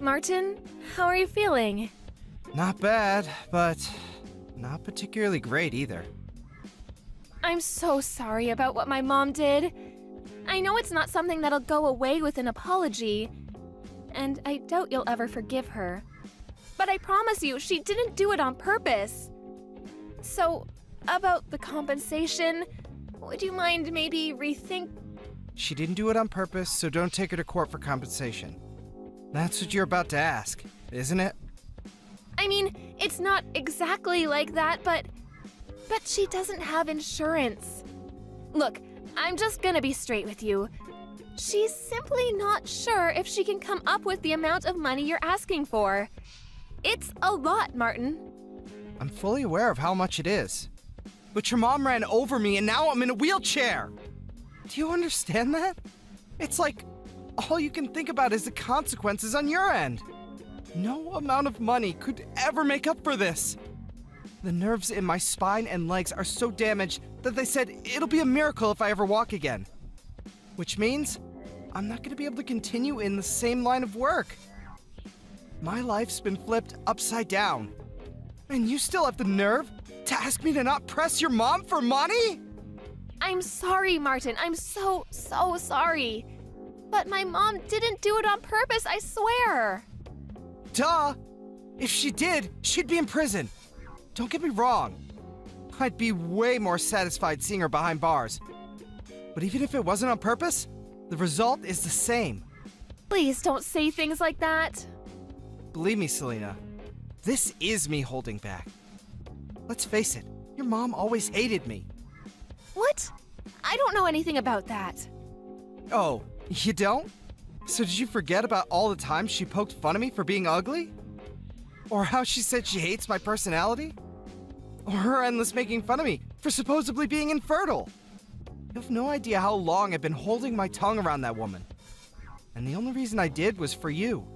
Martin, how are you feeling? Not bad, but not particularly great either. I'm so sorry about what my mom did. I know it's not something that'll go away with an apology, and I doubt you'll ever forgive her. But I promise you, she didn't do it on purpose. So, about the compensation, would you mind maybe rethink? She didn't do it on purpose, so don't take her to court for compensation. That's what you're about to ask, isn't it? I mean, it's not exactly like that, but she doesn't have insurance. Look, I'm just gonna be straight with you. She's simply not sure if she can come up with the amount of money you're asking for. It's a lot, Martin. I'm fully aware of how much it is. But your mom ran over me and now I'm in a wheelchair! Do you understand that? It's like all you can think about is the consequences on your end. No amount of money could ever make up for this. The nerves in my spine and legs are so damaged that they said it'll be a miracle if I ever walk again. Which means I'm not going to be able to continue in the same line of work. My life's been flipped upside down. And you still have the nerve to ask me to not press your mom for money? I'm sorry, Martin. I'm so sorry. But my mom didn't do it on purpose, I swear. Duh! If she did, she'd be in prison. Don't get me wrong. I'd be way more satisfied seeing her behind bars. But even if it wasn't on purpose, the result is the same. Please don't say things like that. Believe me, Selena, this is me holding back. Let's face it, your mom always hated me. What? I don't know anything about that. Oh, you don't? So did you forget about all the times she poked fun of me for being ugly? Or how she said she hates my personality? Or her endless making fun of me for supposedly being infertile? You have no idea how long I've been holding my tongue around that woman. And the only reason I did was for you.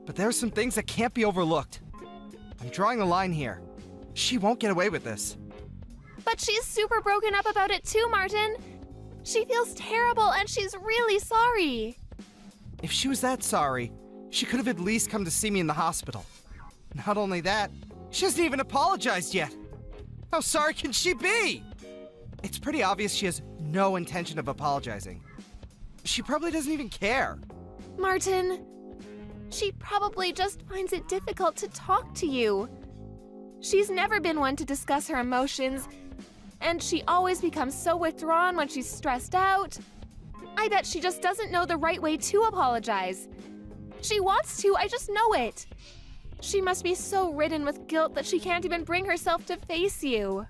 But there are some things that can't be overlooked. I'm drawing a line here. She won't get away with this. But she's super broken up about it too, Martin. She feels terrible and she's really sorry. If she was that sorry, she could have at least come to see me in the hospital. Not only that, she hasn't even apologized yet. How sorry can she be? It's pretty obvious she has no intention of apologizing. She probably doesn't even care. Martin, she probably just finds it difficult to talk to you. She's never been one to discuss her emotions, and she always becomes so withdrawn when she's stressed out. I bet she just doesn't know the right way to apologize. She wants to, I just know it. She must be so ridden with guilt that she can't even bring herself to face you.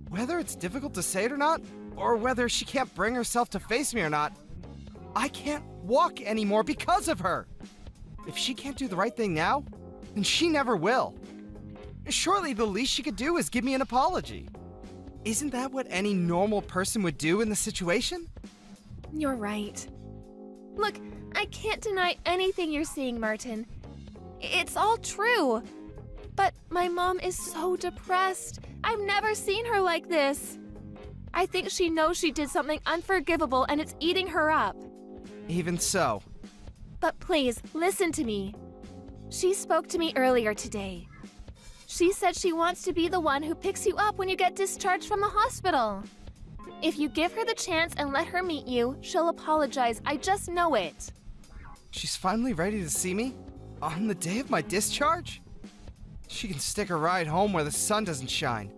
Whether it's difficult to say it or not, or whether she can't bring herself to face me or not, I can't walk anymore because of her. If she can't do the right thing now, then she never will. Surely the least she could do is give me an apology. Isn't that what any normal person would do in the situation? You're right. Look, I can't deny anything you're saying, Martin. It's all true. But my mom is so depressed. I've never seen her like this. I think she knows she did something unforgivable and it's eating her up. Even so. But please, listen to me. She spoke to me earlier today. She said she wants to be the one who picks you up when you get discharged from the hospital. If you give her the chance and let her meet you, she'll apologize. I just know it. She's finally ready to see me? On the day of my discharge? She can stick a ride home where the sun doesn't shine.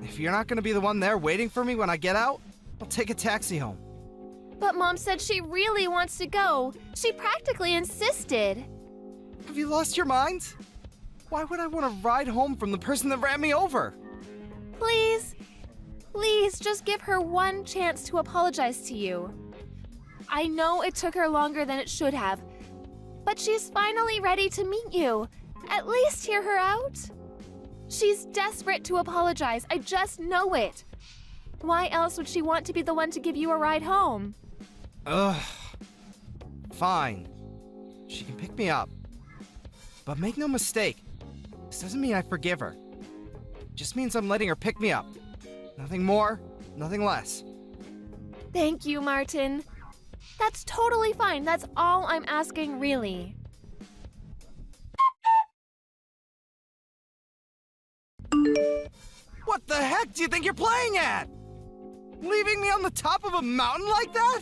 If you're not going to be the one there waiting for me when I get out, I'll take a taxi home. But Mom said she really wants to go. She practically insisted. Have you lost your mind? Why would I want to ride home from the person that ran me over? Please, please just give her one chance to apologize to you. I know it took her longer than it should have, but she's finally ready to meet you. At least hear her out. She's desperate to apologize. I just know it. Why else would she want to be the one to give you a ride home? Ugh. Fine. She can pick me up. But make no mistake, this doesn't mean I forgive her. It just means I'm letting her pick me up. Nothing more, nothing less. Thank you, Martin. That's totally fine. That's all I'm asking, really. What the heck do you think you're playing at? Leaving me on the top of a mountain like that?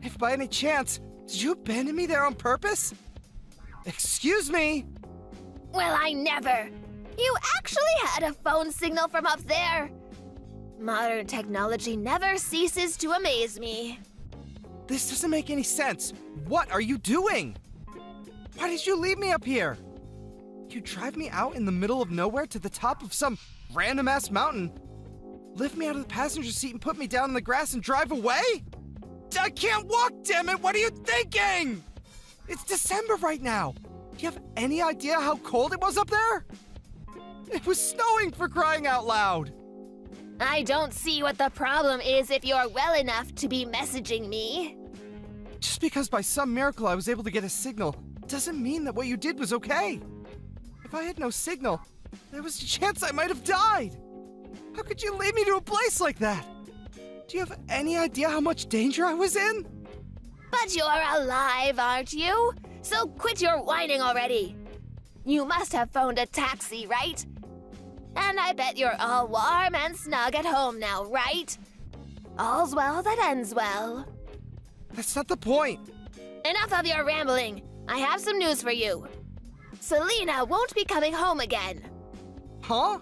If by any chance, did you abandon me there on purpose? Excuse me? Well, I never. You actually had a phone signal from up there. Modern technology never ceases to amaze me. This doesn't make any sense. What are you doing? Why did you leave me up here? You drive me out in the middle of nowhere to the top of some random-ass mountain, lift me out of the passenger seat and put me down in the grass and drive away? I can't walk, damn it! What are you thinking? It's December right now. Do you have any idea how cold it was up there? It was snowing, for crying out loud. I don't see what the problem is if you're well enough to be messaging me. Just because by some miracle I was able to get a signal doesn't mean that what you did was okay. If I had no signal, there was a chance I might have died. How could you leave me to a place like that? Do you have any idea how much danger I was in? But you're alive, aren't you? So quit your whining already. You must have phoned a taxi, right? And I bet you're all warm and snug at home now, right? All's well that ends well. That's not the point. Enough of your rambling. I have some news for you. Selena won't be coming home again. Huh?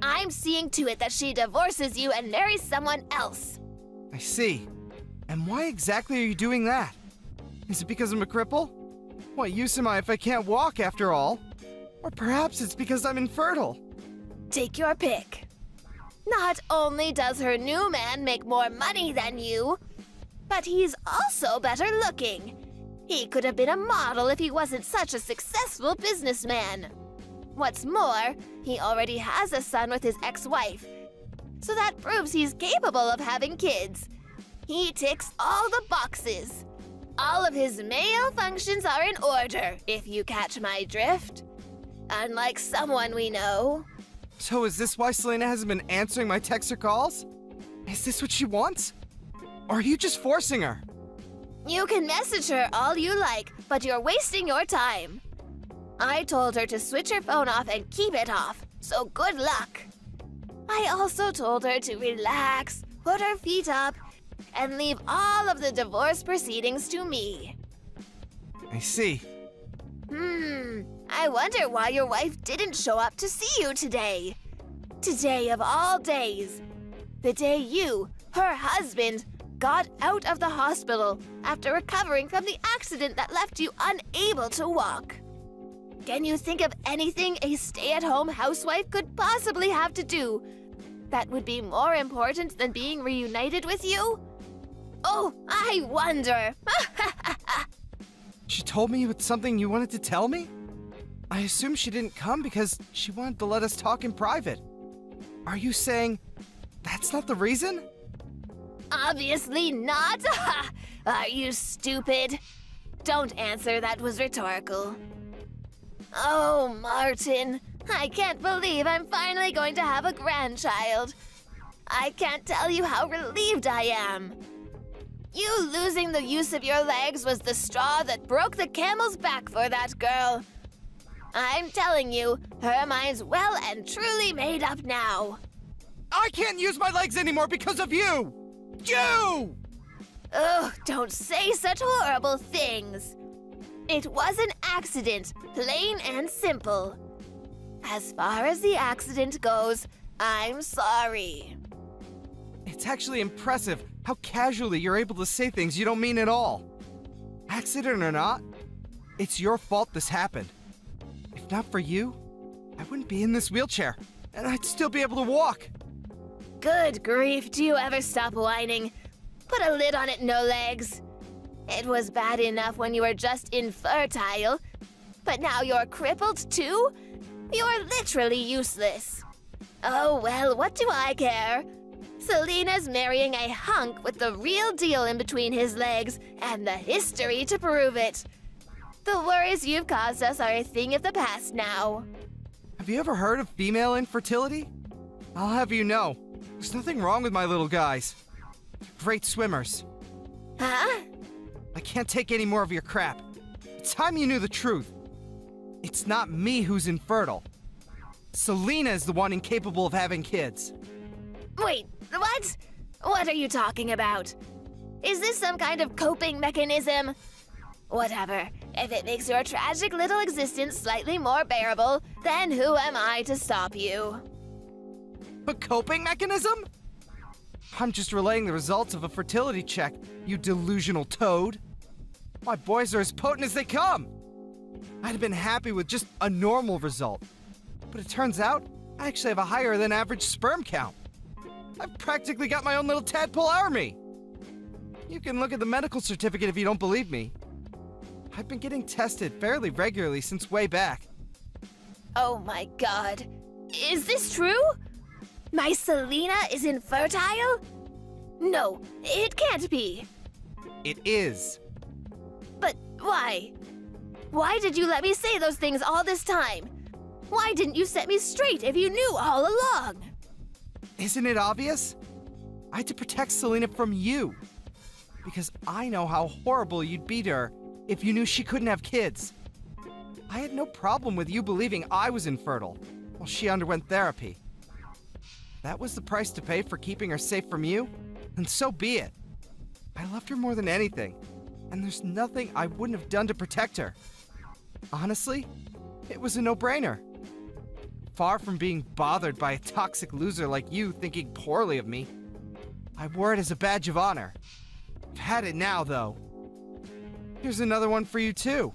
I'm seeing to it that she divorces you and marries someone else. I see. And why exactly are you doing that? Is it because I'm a cripple? What use am I if I can't walk, after all? Or perhaps it's because I'm infertile. Take your pick. Not only does her new man make more money than you, but he's also better looking. He could have been a model if he wasn't such a successful businessman. What's more, he already has a son with his ex-wife, so that proves he's capable of having kids. He ticks all the boxes. All of his male functions are in order, if you catch my drift. Unlike someone we know. So is this why Selena hasn't been answering my texts or calls? Is this what she wants? Or are you just forcing her? You can message her all you like, but you're wasting your time. I told her to switch her phone off and keep it off, so good luck. I also told her to relax, put her feet up, and leave all of the divorce proceedings to me. I see. I wonder why your wife didn't show up to see you today. Today of all days. The day you, her husband, got out of the hospital after recovering from the accident that left you unable to walk. Can you think of anything a stay-at-home housewife could possibly have to do that would be more important than being reunited with you? Oh, I wonder. She told me it's something you wanted to tell me? I assume she didn't come because she wanted to let us talk in private. Are you saying that's not the reason? Obviously not. Are you stupid? Don't answer, that was rhetorical. Oh, Martin, I can't believe I'm finally going to have a grandchild. I can't tell you how relieved I am. You losing the use of your legs was the straw that broke the camel's back for that girl. I'm telling you, her mind's well and truly made up now. I can't use my legs anymore because of you! You! Ugh, don't say such horrible things. It was an accident, plain and simple. As far as the accident goes, I'm sorry. It's actually impressive how casually you're able to say things you don't mean at all. Accident or not, it's your fault this happened. If not for you, I wouldn't be in this wheelchair, and I'd still be able to walk. Good grief, do you ever stop whining? Put a lid on it, no legs. It was bad enough when you were just infertile, but now you're crippled too? You're literally useless. Oh well, what do I care? Selena's marrying a hunk with the real deal in between his legs and the history to prove it. The worries you've caused us are a thing of the past now. Have you ever heard of female infertility? I'll have you know, there's nothing wrong with my little guys. They're great swimmers. Huh? I can't take any more of your crap. It's time you knew the truth. It's not me who's infertile. Selena is the one incapable of having kids. Wait, what? What are you talking about? Is this some kind of coping mechanism? Whatever. If it makes your tragic little existence slightly more bearable, then who am I to stop you? A coping mechanism? I'm just relaying the results of a fertility check, you delusional toad. My boys are as potent as they come. I'd have been happy with just a normal result. But it turns out, I actually have a higher than average sperm count. I've practically got my own little tadpole army. You can look at the medical certificate if you don't believe me. I've been getting tested fairly regularly since way back. Oh my god. Is this true? My Selena is infertile? No, it can't be. It is. But why? Why did you let me say those things all this time? Why didn't you set me straight if you knew all along? Isn't it obvious? I had to protect Selena from you. Because I know how horrible you'd be to her if you knew she couldn't have kids. I had no problem with you believing I was infertile while she underwent therapy. That was the price to pay for keeping her safe from you, and so be it. I loved her more than anything, and there's nothing I wouldn't have done to protect her. Honestly, it was a no-brainer. Far from being bothered by a toxic loser like you thinking poorly of me, I wore it as a badge of honor. I've had it now, though. Here's another one for you, too.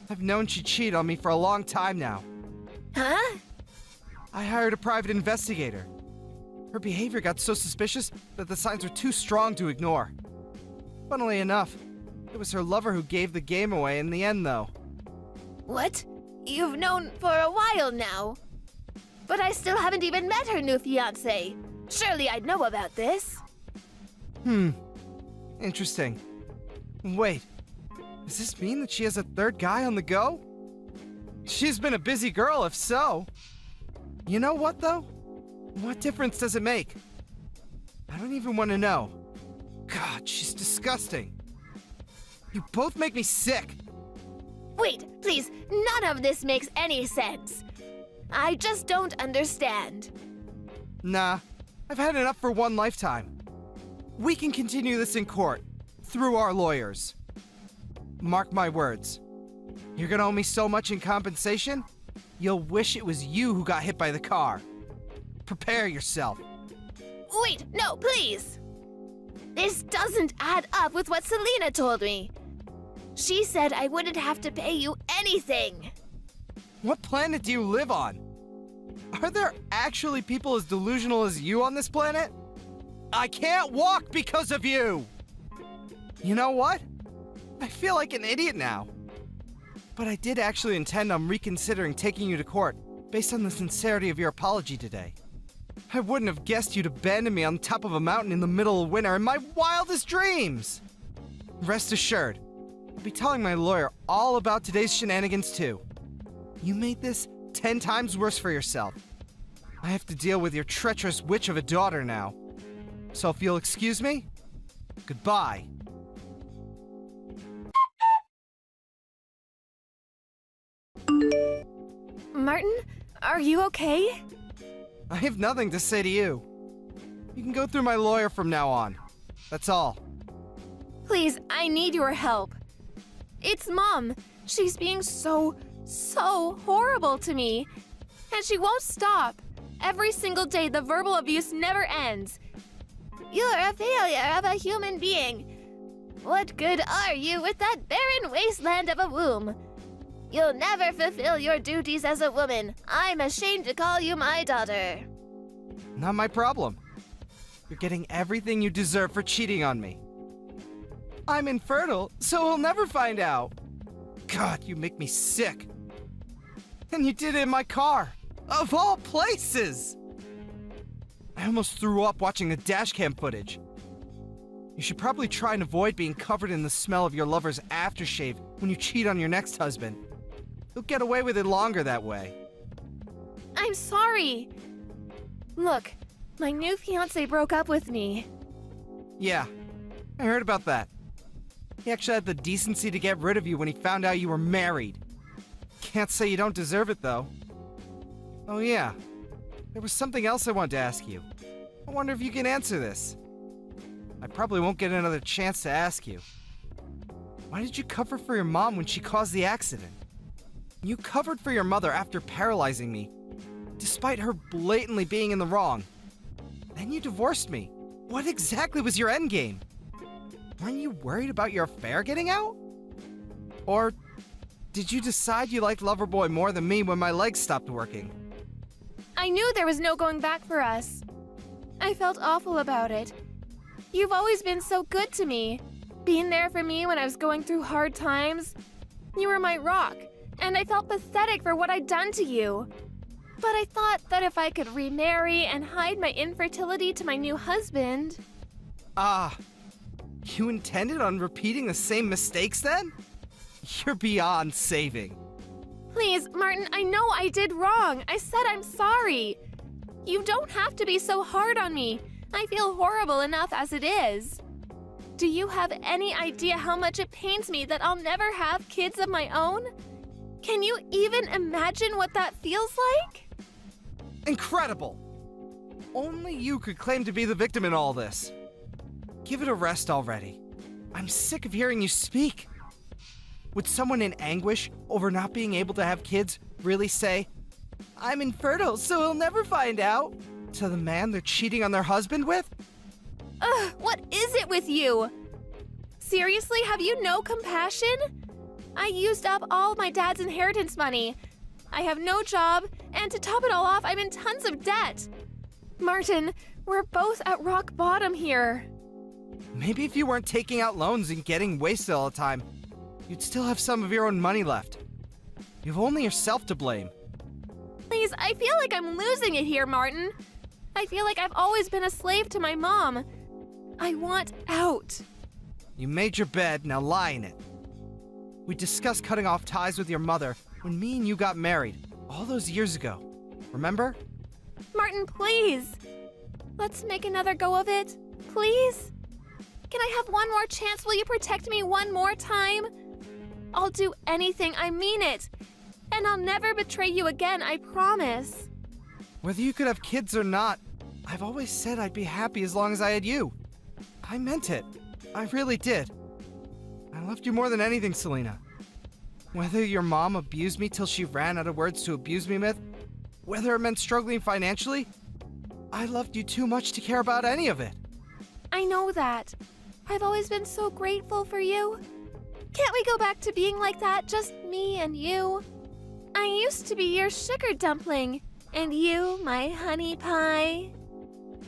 I've known she'd cheat on me for a long time now. Huh? I hired a private investigator. Her behavior got so suspicious that the signs were too strong to ignore. Funnily enough, it was her lover who gave the game away in the end, though. What? You've known for a while now. But I still haven't even met her new fiancé. Surely I'd know about this. Interesting. Wait, does this mean that she has a third guy on the go? She's been a busy girl if so. You know what, though? What difference does it make? I don't even want to know. God, she's disgusting. You both make me sick. Wait, please, none of this makes any sense. I just don't understand. Nah, I've had enough for one lifetime. We can continue this in court, through our lawyers. Mark my words. You're gonna owe me so much in compensation, you'll wish it was you who got hit by the car. Prepare yourself. Wait, no, please! This doesn't add up with what Selena told me. She said I wouldn't have to pay you anything. What planet do you live on? Are there actually people as delusional as you on this planet? I can't walk because of you! You know what? I feel like an idiot now. But I did actually intend on reconsidering taking you to court based on the sincerity of your apology today. I wouldn't have guessed you'd abandon me on top of a mountain in the middle of winter in my wildest dreams! Rest assured, I'll be telling my lawyer all about today's shenanigans too. You made this 10 times worse for yourself. I have to deal with your treacherous witch of a daughter now. So if you'll excuse me, goodbye. Martin, are you okay? I have nothing to say to you. You can go through my lawyer from now on. That's all. Please, I need your help. It's Mom. She's being so horrible to me. And she won't stop. Every single day, the verbal abuse never ends. You're a failure of a human being. What good are you with that barren wasteland of a womb? You'll never fulfill your duties as a woman. I'm ashamed to call you my daughter. Not my problem. You're getting everything you deserve for cheating on me. I'm infertile, so we'll never find out. God, you make me sick. And you did it in my car. Of all places! I almost threw up watching the dashcam footage. You should probably try and avoid being covered in the smell of your lover's aftershave when you cheat on your next husband. You'll get away with it longer that way. I'm sorry. Look, my new fiancé broke up with me. Yeah, I heard about that. He actually had the decency to get rid of you when he found out you were married. Can't say you don't deserve it, though. Oh yeah, there was something else I wanted to ask you. I wonder if you can answer this. I probably won't get another chance to ask you. Why did you cover for your mom when she caused the accident? You covered for your mother after paralyzing me, despite her blatantly being in the wrong. Then you divorced me. What exactly was your endgame? Weren't you worried about your affair getting out? Or did you decide you liked Loverboy more than me when my legs stopped working? I knew there was no going back for us. I felt awful about it. You've always been so good to me, being there for me when I was going through hard times. You were my rock, and I felt pathetic for what I'd done to you. But I thought that if I could remarry and hide my infertility to my new husband... You intended on repeating the same mistakes then? You're beyond saving. Please, Martin, I know I did wrong. I said I'm sorry. You don't have to be so hard on me. I feel horrible enough as it is. Do you have any idea how much it pains me that I'll never have kids of my own? Can you even imagine what that feels like? Incredible! Only you could claim to be the victim in all this. Give it a rest already. I'm sick of hearing you speak. Would someone in anguish over not being able to have kids really say, "I'm infertile, so he'll never find out," to the man they're cheating on their husband with? Ugh, what is it with you? Seriously, have you no compassion? I used up all my dad's inheritance money. I have no job, and to top it all off, I'm in tons of debt. Martin, we're both at rock bottom here. Maybe if you weren't taking out loans and getting wasted all the time, you'd still have some of your own money left. You've only yourself to blame. Please, I feel like I'm losing it here, Martin. I feel like I've always been a slave to my mom. I want out. You made your bed, now lie in it. We discussed cutting off ties with your mother when me and you got married, all those years ago. Remember? Martin, please. Let's make another go of it, please? Can I have one more chance? Will you protect me one more time? I'll do anything, I mean it. And I'll never betray you again, I promise. Whether you could have kids or not, I've always said I'd be happy as long as I had you. I meant it. I really did. I loved you more than anything, Selena. Whether your mom abused me till she ran out of words to abuse me with, whether it meant struggling financially, I loved you too much to care about any of it. I know that. I've always been so grateful for you. Can't we go back to being like that, just me and you? I used to be your sugar dumpling, and you my honey pie.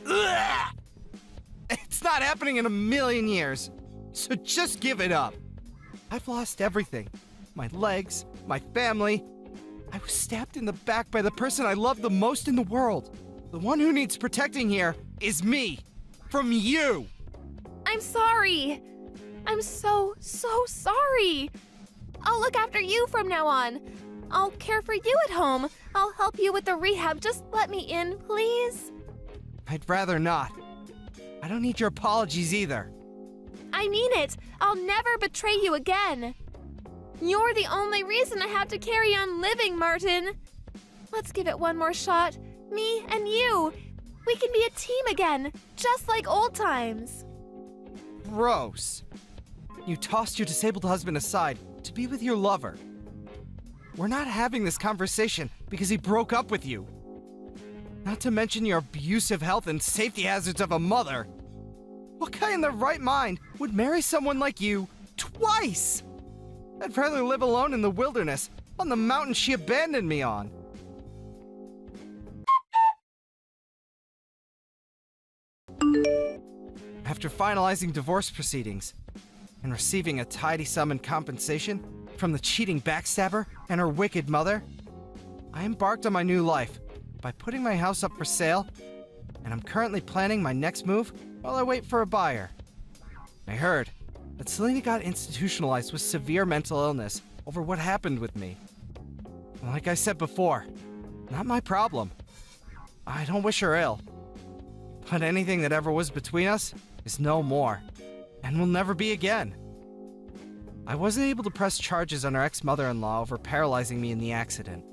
Ugh! It's not happening in a million years, so just give it up. I've lost everything. My legs, my family. I was stabbed in the back by the person I love the most in the world. The one who needs protecting here is me. From you. I'm sorry. I'm so sorry. I'll look after you from now on. I'll care for you at home. I'll help you with the rehab. Just let me in, please. I'd rather not. I don't need your apologies either. I mean it. I'll never betray you again. You're the only reason I have to carry on living, Martin. Let's give it one more shot. Me and you. We can be a team again, just like old times. Gross. You tossed your disabled husband aside to be with your lover. We're not having this conversation because he broke up with you. Not to mention your abusive health and safety hazards of a mother. What guy in their right mind would marry someone like you twice? I'd rather live alone in the wilderness, on the mountain she abandoned me on. After finalizing divorce proceedings and receiving a tidy sum in compensation from the cheating backstabber and her wicked mother, I embarked on my new life by putting my house up for sale, and I'm currently planning my next move while I wait for a buyer. I heard that Selena got institutionalized with severe mental illness over what happened with me. Like I said before, not my problem. I don't wish her ill. But anything that ever was between us is no more, and will never be again. I wasn't able to press charges on her ex-mother-in-law over paralyzing me in the accident,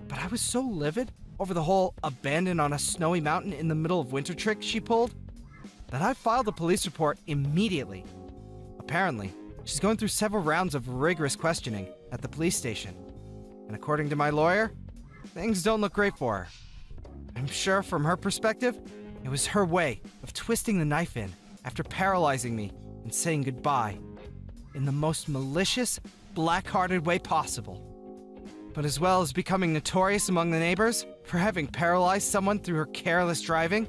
but I was so livid over the whole abandoned on a snowy mountain in the middle of winter trick she pulled that I filed a police report immediately. Apparently, she's going through several rounds of rigorous questioning at the police station. And according to my lawyer, things don't look great for her. I'm sure from her perspective, it was her way of twisting the knife in after paralyzing me and saying goodbye in the most malicious, black-hearted way possible. But as well as becoming notorious among the neighbors for having paralyzed someone through her careless driving,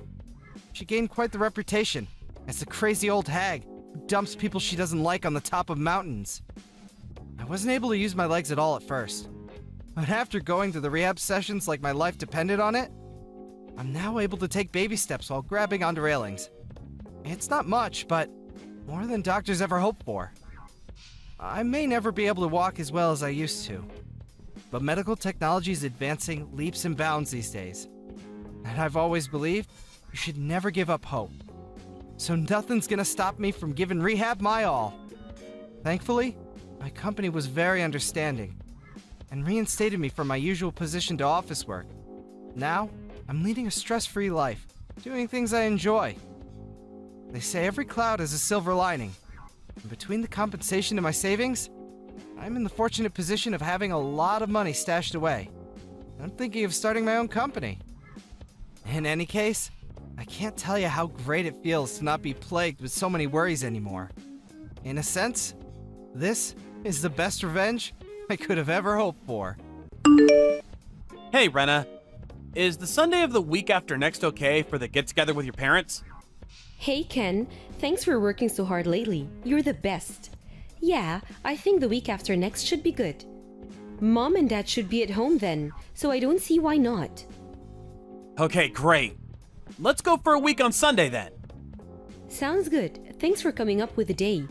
she gained quite the reputation as the crazy old hag who dumps people she doesn't like on the top of mountains. I wasn't able to use my legs at all at first, but after going to the rehab sessions like my life depended on it, I'm now able to take baby steps while grabbing onto railings. It's not much, but more than doctors ever hoped for. I may never be able to walk as well as I used to, but medical technology is advancing leaps and bounds these days. And I've always believed you should never give up hope. So nothing's gonna stop me from giving rehab my all. Thankfully, my company was very understanding and reinstated me from my usual position to office work. Now, I'm leading a stress-free life, doing things I enjoy. They say every cloud has a silver lining, and between the compensation and my savings, I'm in the fortunate position of having a lot of money stashed away. I'm thinking of starting my own company. In any case, I can't tell you how great it feels to not be plagued with so many worries anymore. In a sense, this is the best revenge I could have ever hoped for. Hey, Renna. Is the Sunday of the week after next okay for the get-together with your parents? Hey Ken, thanks for working so hard lately. You're the best. Yeah, I think the week after next should be good. Mom and Dad should be at home then, so I don't see why not. Okay, great. Let's go for a week on Sunday then. Sounds good. Thanks for coming up with a day.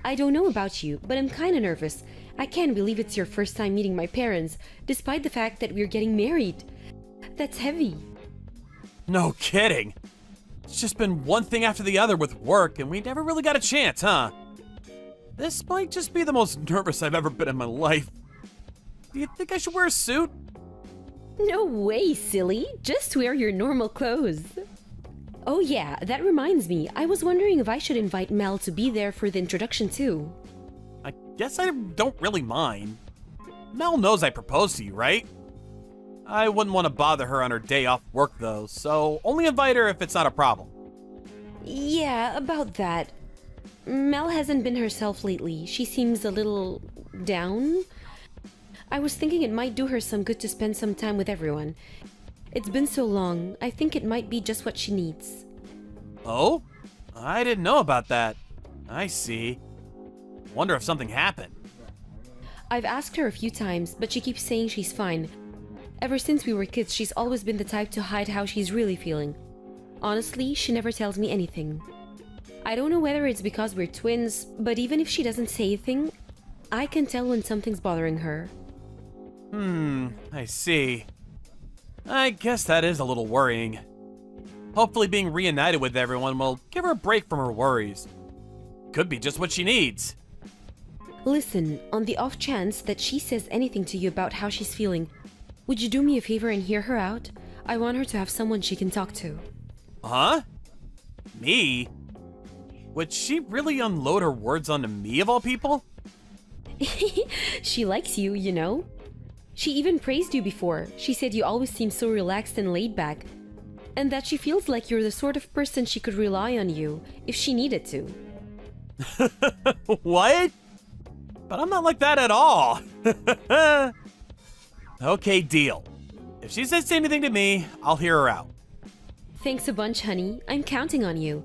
I don't know about you, but I'm kinda nervous. I can't believe it's your first time meeting my parents, despite the fact that we're getting married. That's heavy. No kidding. It's just been one thing after the other with work, and we never really got a chance, huh? This might just be the most nervous I've ever been in my life. Do you think I should wear a suit? No way, silly. Just wear your normal clothes. Oh yeah, that reminds me. I was wondering if I should invite Mel to be there for the introduction too. I guess I don't really mind. Mel knows I proposed to you, right? I wouldn't want to bother her on her day off work though, so only invite her if it's not a problem. Yeah, about that. Mel hasn't been herself lately. She seems a little down. I was thinking it might do her some good to spend some time with everyone. It's been so long. I think it might be just what she needs. Oh? I didn't know about that. I see. Wonder if something happened. I've asked her a few times, but she keeps saying she's fine. Ever since we were kids, she's always been the type to hide how she's really feeling. Honestly, she never tells me anything. I don't know whether it's because we're twins, but even if she doesn't say a thing, I can tell when something's bothering her. I see. I guess that is a little worrying. Hopefully being reunited with everyone will give her a break from her worries. Could be just what she needs. Listen, on the off chance that she says anything to you about how she's feeling, would you do me a favor and hear her out? I want her to have someone she can talk to. Huh? Me? Would she really unload her words onto me of all people? She likes you, you know. She even praised you before. She said you always seem so relaxed and laid back, and that she feels like you're the sort of person she could rely on you if she needed to. What? But I'm not like that at all. Okay, deal. If she says anything to me, I'll hear her out. Thanks a bunch, honey. I'm counting on you.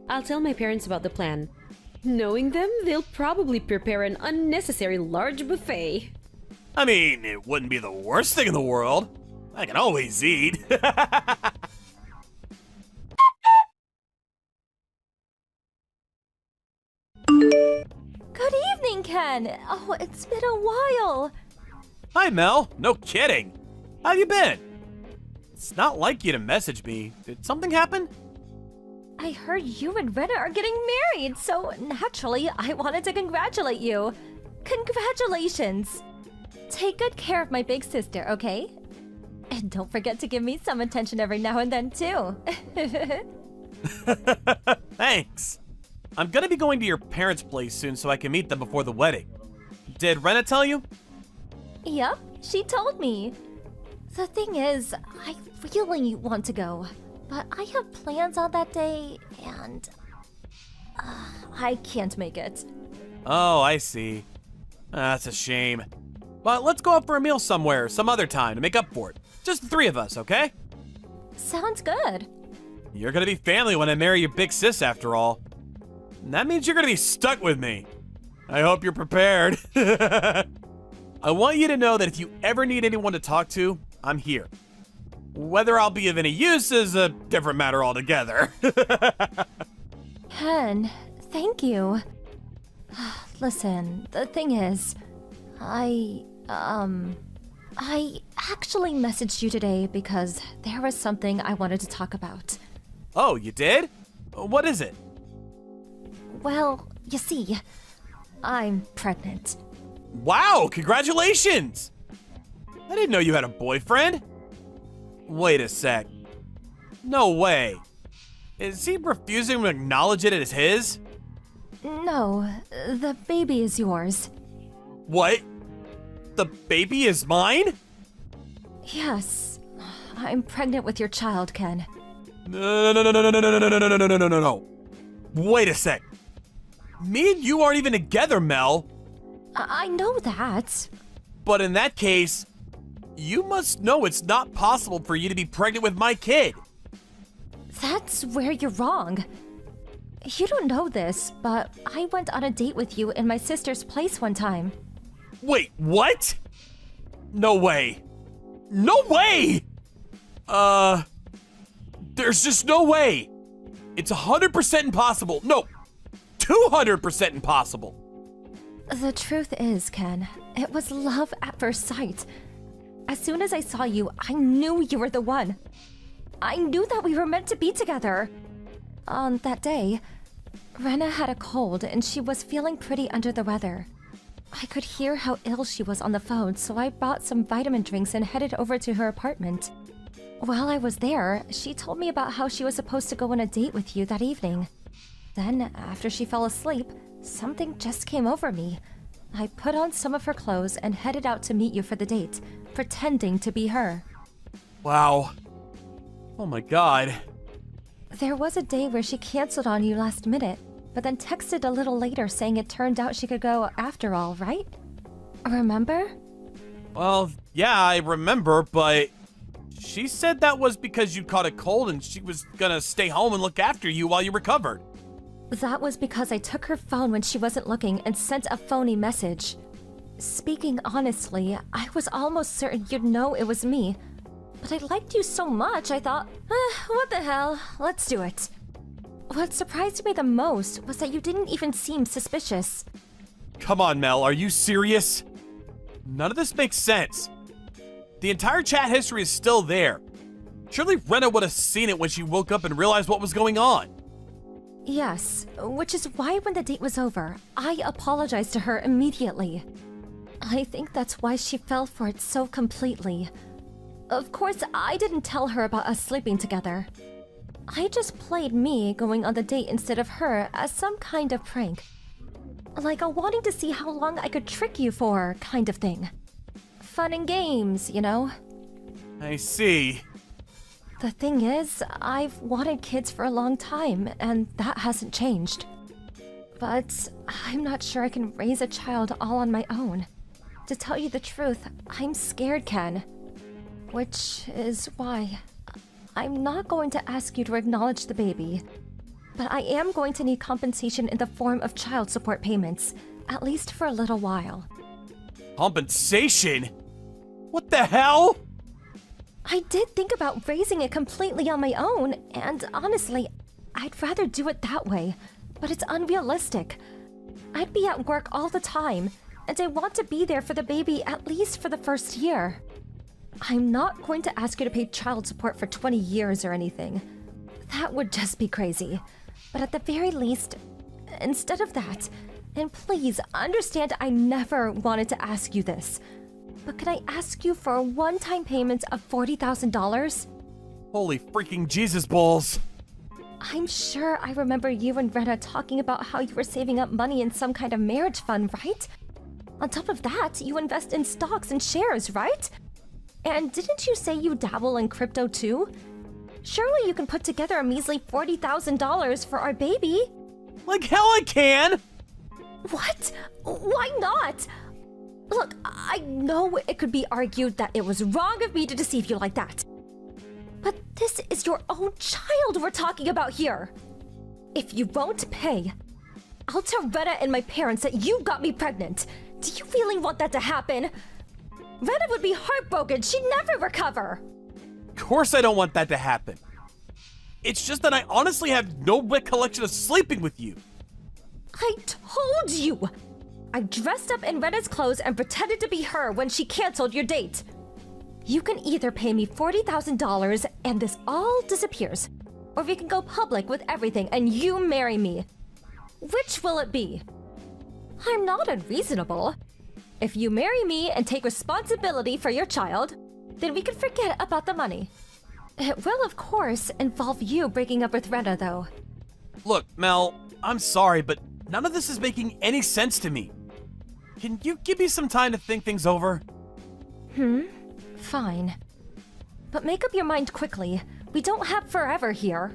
I'll tell my parents about the plan. Knowing them, they'll probably prepare an unnecessary large buffet. I mean, it wouldn't be the worst thing in the world. I can always eat. Good evening, Ken. Oh, it's been a while. Hi, Mel. No kidding. How you been? It's not like you to message me. Did something happen? I heard you and Rena are getting married, so naturally, I wanted to congratulate you. Congratulations. Take good care of my big sister, okay? And don't forget to give me some attention every now and then, too. Thanks. I'm gonna be going to your parents' place soon so I can meet them before the wedding. Did Rena tell you? Yep, she told me. The thing is, I really want to go, but I have plans on that day, and I can't make it. Oh, I see. That's a shame. But let's go out for a meal somewhere, some other time, to make up for it. Just the three of us, okay? Sounds good. You're gonna be family when I marry your big sis, after all. And that means you're gonna be stuck with me. I hope you're prepared. I want you to know that if you ever need anyone to talk to, I'm here. Whether I'll be of any use is a different matter altogether. Ken, thank you. Listen, the thing is, I actually messaged you today because there was something I wanted to talk about. Oh, you did? What is it? Well, you see, I'm pregnant. Wow, congratulations! I didn't know you had a boyfriend. Wait a sec. No way. Is he refusing to acknowledge it as his? No, the baby is yours. What? The baby is mine? Yes, I'm pregnant with your child, Ken. No. Wait a sec. Me and you aren't even together, Mel. I know that. But in that case, you must know it's not possible for you to be pregnant with my kid. That's where you're wrong. You don't know this, but I went on a date with you in my sister's place one time. Wait, what? No way. No way! There's just no way. It's 100% impossible. No, 200% impossible. The truth is, Ken, it was love at first sight. As soon as I saw you, I knew you were the one. I knew that we were meant to be together. On that day, Rena had a cold and she was feeling pretty under the weather. I could hear how ill she was on the phone, so I bought some vitamin drinks and headed over to her apartment. While I was there, she told me about how she was supposed to go on a date with you that evening. Then, after she fell asleep, something just came over me. I put on some of her clothes and headed out to meet you for the date, pretending to be her. Wow. Oh my god. There was a day where she canceled on you last minute, but then texted a little later saying it turned out she could go after all, right? Remember? Well, yeah, I remember, but she said that was because you caught a cold and she was gonna stay home and look after you while you recovered. That was because I took her phone when she wasn't looking and sent a phony message. Speaking honestly, I was almost certain you'd know it was me. But I liked you so much, I thought, what the hell, let's do it. What surprised me the most was that you didn't even seem suspicious. Come on, Mel, are you serious? None of this makes sense. The entire chat history is still there. Surely Rena would have seen it when she woke up and realized what was going on. Yes, which is why when the date was over, I apologized to her immediately. I think that's why she fell for it so completely. Of course, I didn't tell her about us sleeping together. I just played me going on the date instead of her as some kind of prank. Like a wanting to see how long I could trick you for kind of thing. Fun and games, you know? I see. The thing is, I've wanted kids for a long time, and that hasn't changed. But I'm not sure I can raise a child all on my own. To tell you the truth, I'm scared, Ken. Which is why I'm not going to ask you to acknowledge the baby. But I am going to need compensation in the form of child support payments, at least for a little while. Compensation? What the hell? I did think about raising it completely on my own, and honestly, I'd rather do it that way, but it's unrealistic. I'd be at work all the time, and I want to be there for the baby at least for the first year. I'm not going to ask you to pay child support for 20 years or anything. That would just be crazy. But at the very least, instead of that, and please understand I never wanted to ask you this, but can I ask you for a one-time payment of $40,000? Holy freaking Jesus balls. I'm sure I remember you and Rena talking about how you were saving up money in some kind of marriage fund, right? On top of that, you invest in stocks and shares, right? And didn't you say you dabble in crypto too? Surely you can put together a measly $40,000 for our baby. Like hell I can! What? Why not? Look, I know it could be argued that it was wrong of me to deceive you like that. But this is your own child we're talking about here. If you won't pay, I'll tell Rena and my parents that you got me pregnant. Do you really want that to happen? Rena would be heartbroken. She'd never recover. Of course I don't want that to happen. It's just that I honestly have no recollection of sleeping with you. I told you! I dressed up in Rena's clothes and pretended to be her when she canceled your date. You can either pay me $40,000 and this all disappears, or we can go public with everything and you marry me. Which will it be? I'm not unreasonable. If you marry me and take responsibility for your child, then we can forget about the money. It will, of course, involve you breaking up with Rena, though. Look, Mel, I'm sorry, but none of this is making any sense to me. Can you give me some time to think things over? Fine. But make up your mind quickly. We don't have forever here.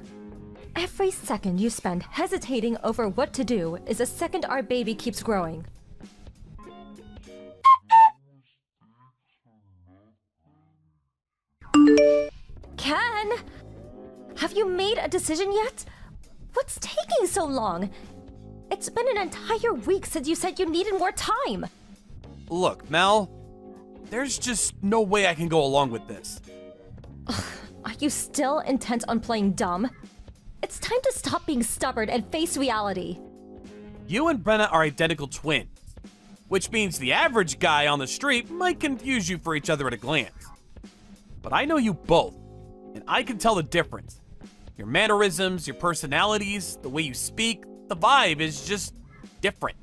Every second you spend hesitating over what to do is a second our baby keeps growing. Ken! Have you made a decision yet? What's taking so long? It's been an entire week since you said you needed more time. Look, Mel, there's just no way I can go along with this. Are you still intent on playing dumb? It's time to stop being stubborn and face reality. You and Brenna are identical twins, which means the average guy on the street might confuse you for each other at a glance. But I know you both, and I can tell the difference. Your mannerisms, your personalities, the way you speak, the vibe is just different.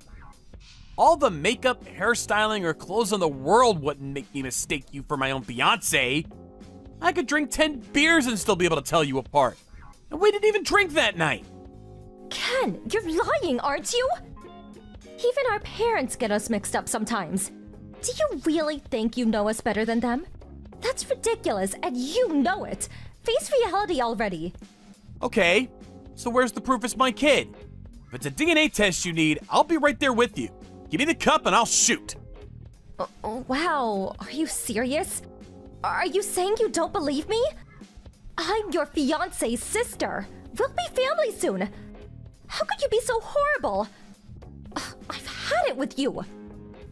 All the makeup, hairstyling, or clothes in the world wouldn't make me mistake you for my own fiancé. I could drink 10 beers and still be able to tell you apart. And we didn't even drink that night. Ken, you're lying, aren't you? Even our parents get us mixed up sometimes. Do you really think you know us better than them? That's ridiculous, and you know it. Face reality already. Okay, so where's the proof it's my kid? If it's a DNA test you need, I'll be right there with you. Give me the cup and I'll shoot. Wow, are you serious? Are you saying you don't believe me? I'm your fiance's sister. We'll be family soon. How could you be so horrible? I've had it with you.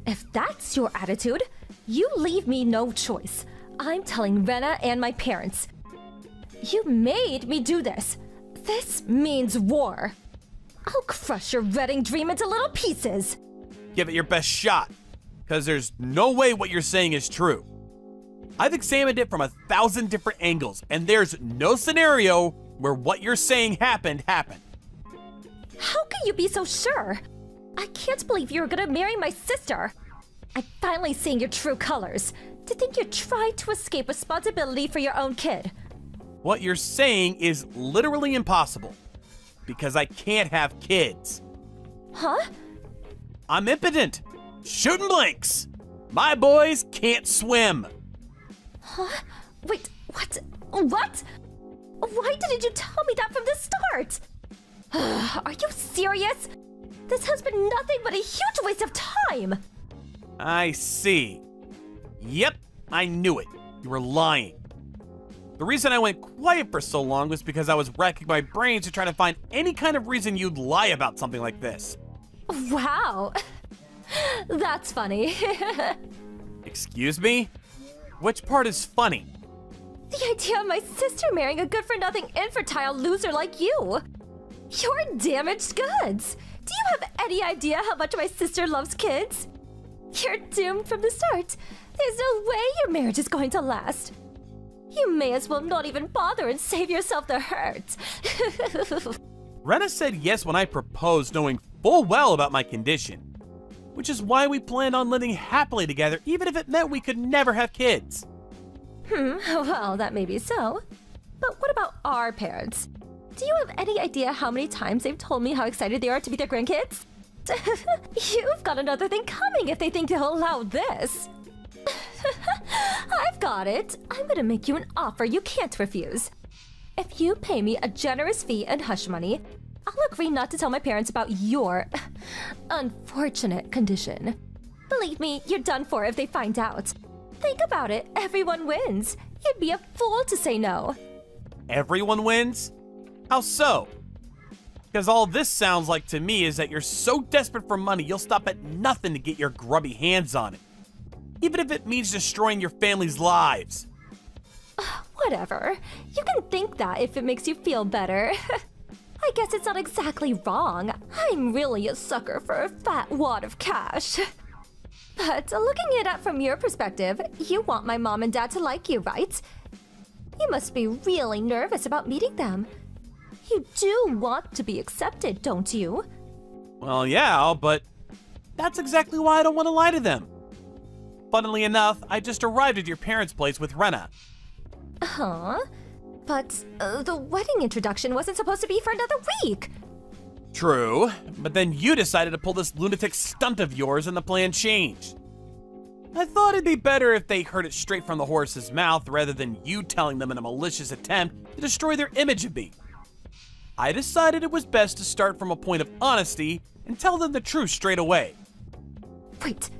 If that's your attitude, you leave me no choice. I'm telling Rena and my parents. You made me do this. This means war. I'll crush your wedding dream into little pieces. Give it your best shot, because there's no way what you're saying is true. I've examined it from 1,000 different angles, and there's no scenario where what you're saying happened. How can you be so sure? I can't believe you're gonna marry my sister. I'm finally seeing your true colors. To think you tried to escape responsibility for your own kid. What you're saying is literally impossible, because I can't have kids. Huh? I'm impotent. Shooting blanks. My boys can't swim. Huh? Wait, what? What? Why didn't you tell me that from the start? Are you serious? This has been nothing but a huge waste of time. I see. Yep, I knew it. You were lying. The reason I went quiet for so long was because I was racking my brains to try to find any kind of reason you'd lie about something like this. Wow. That's funny. Excuse me? Which part is funny? The idea of my sister marrying a good-for-nothing infertile loser like you. You're damaged goods. Do you have any idea how much my sister loves kids? You're doomed from the start. There's no way your marriage is going to last. You may as well not even bother and save yourself the hurt. Rena said yes when I proposed, knowing full well about my condition. which is why we planned on living happily together even if it meant we could never have kids. Well, that may be so. But what about our parents? Do you have any idea how many times they've told me how excited they are to meet their grandkids? You've got another thing coming if they think they'll allow this. I've got it. I'm gonna make you an offer you can't refuse. If you pay me a generous fee and hush money, I'll agree not to tell my parents about your unfortunate condition. Believe me, you're done for if they find out. Think about it, everyone wins. You'd be a fool to say no. Everyone wins? How so? Because all this sounds like to me is that you're so desperate for money you'll stop at nothing to get your grubby hands on it. Even if it means destroying your family's lives. Whatever. You can think that if it makes you feel better. I guess it's not exactly wrong. I'm really a sucker for a fat wad of cash. But looking it up from your perspective, you want my mom and dad to like you, right? You must be really nervous about meeting them. You do want to be accepted, don't you? Well, yeah, but that's exactly why I don't want to lie to them. Funnily enough, I just arrived at your parents' place with Rena. Huh? But the wedding introduction wasn't supposed to be for another week. True, but then you decided to pull this lunatic stunt of yours and the plan changed. I thought it'd be better if they heard it straight from the horse's mouth rather than you telling them in a malicious attempt to destroy their image of me. I decided it was best to start from a point of honesty and tell them the truth straight away. Wait,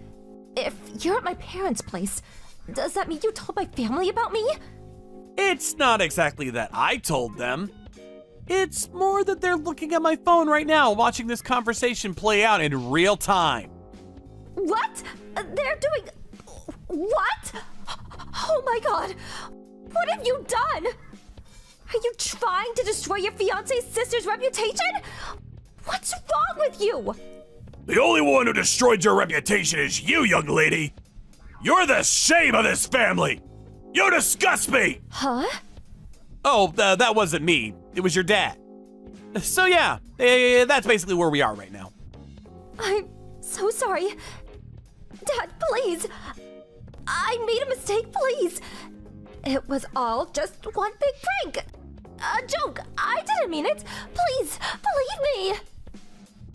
if you're at my parents' place, does that mean you told my family about me? It's not exactly that I told them. It's more that they're looking at my phone right now, watching this conversation play out in real time. What? They're doing... What? Oh my god! What have you done? Are you trying to destroy your fiancé's sister's reputation? What's wrong with you? The only one who destroyed your reputation is you, young lady. You're the shame of this family. You disgust me. Huh? Oh, that wasn't me. It was your dad. So yeah, that's basically where we are right now. I'm so sorry. Dad, please. I made a mistake, please. It was all just one big prank. A joke. I didn't mean it. Please, believe me.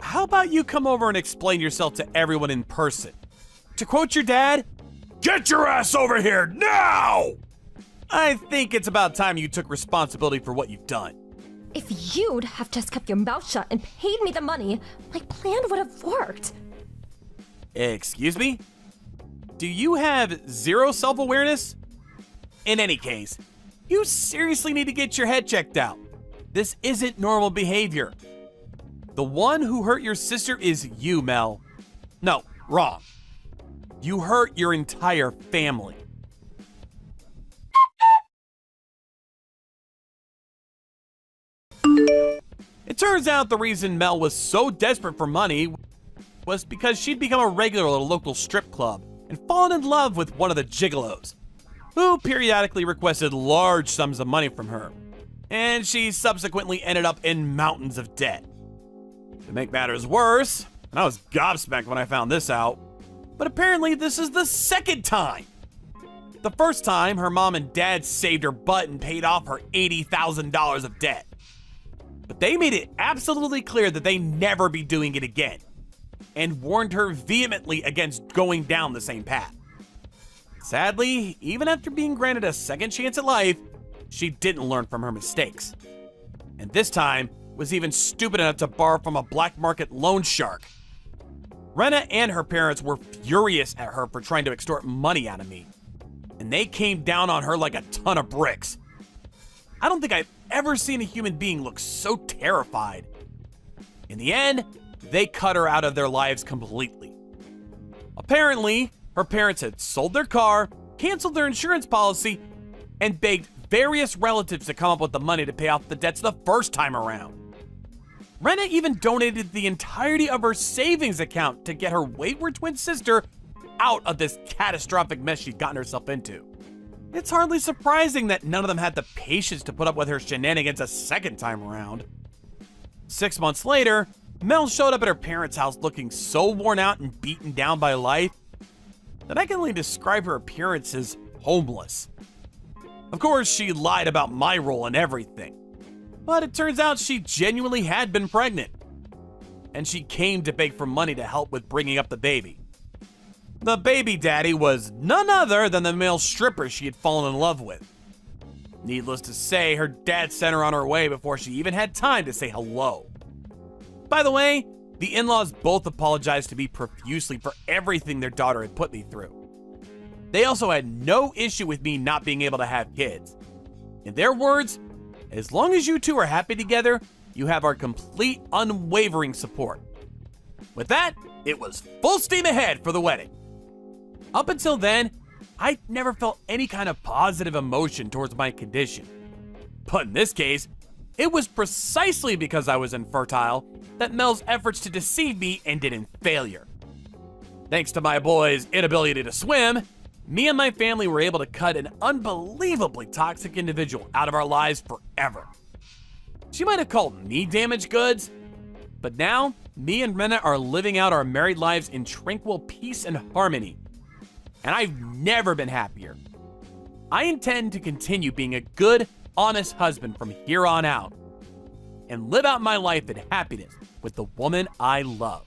How about you come over and explain yourself to everyone in person? To quote your dad, "Get your ass over here now!" I think it's about time you took responsibility for what you've done. If you'd have just kept your mouth shut and paid me the money, my plan would have worked. Excuse me? Do you have zero self-awareness? In any case, you seriously need to get your head checked out. This isn't normal behavior. The one who hurt your sister is you, Mel. No, wrong. You hurt your entire family. It turns out the reason Mel was so desperate for money was because she'd become a regular at a local strip club and fallen in love with one of the gigolos, who periodically requested large sums of money from her, and she subsequently ended up in mountains of debt. To make matters worse, and I was gobsmacked when I found this out, but apparently this is the second time. The first time, her mom and dad saved her butt and paid off her $80,000 of debt. But they made it absolutely clear that they never be doing it again, and warned her vehemently against going down the same path. Sadly, even after being granted a second chance at life, she didn't learn from her mistakes. And this time, was even stupid enough to borrow from a black market loan shark. Rena and her parents were furious at her for trying to extort money out of me, and they came down on her like a ton of bricks. I don't think I've ever seen a human being look so terrified. In the end, they cut her out of their lives completely. Apparently, her parents had sold their car, canceled their insurance policy, and begged various relatives to come up with the money to pay off the debts the first time around. Rena even donated the entirety of her savings account to get her wayward twin sister out of this catastrophic mess she'd gotten herself into. It's hardly surprising that none of them had the patience to put up with her shenanigans a second time around. 6 months later, Mel showed up at her parents' house looking so worn out and beaten down by life that I can only describe her appearance as homeless. Of course, she lied about my role in everything, but it turns out she genuinely had been pregnant, and she came to beg for money to help with bringing up the baby. The baby daddy was none other than the male stripper she had fallen in love with. Needless to say, her dad sent her on her way before she even had time to say hello. By the way, the in-laws both apologized to me profusely for everything their daughter had put me through. They also had no issue with me not being able to have kids. In their words, as long as you two are happy together, you have our complete, unwavering support. With that, it was full steam ahead for the wedding. Up until then, I'd never felt any kind of positive emotion towards my condition. But in this case, it was precisely because I was infertile that Mel's efforts to deceive me ended in failure. Thanks to my boy's inability to swim, me and my family were able to cut an unbelievably toxic individual out of our lives forever. She might have called me damaged goods, but now me and Rena are living out our married lives in tranquil peace and harmony. And I've never been happier. I intend to continue being a good, honest husband from here on out and live out my life in happiness with the woman I love.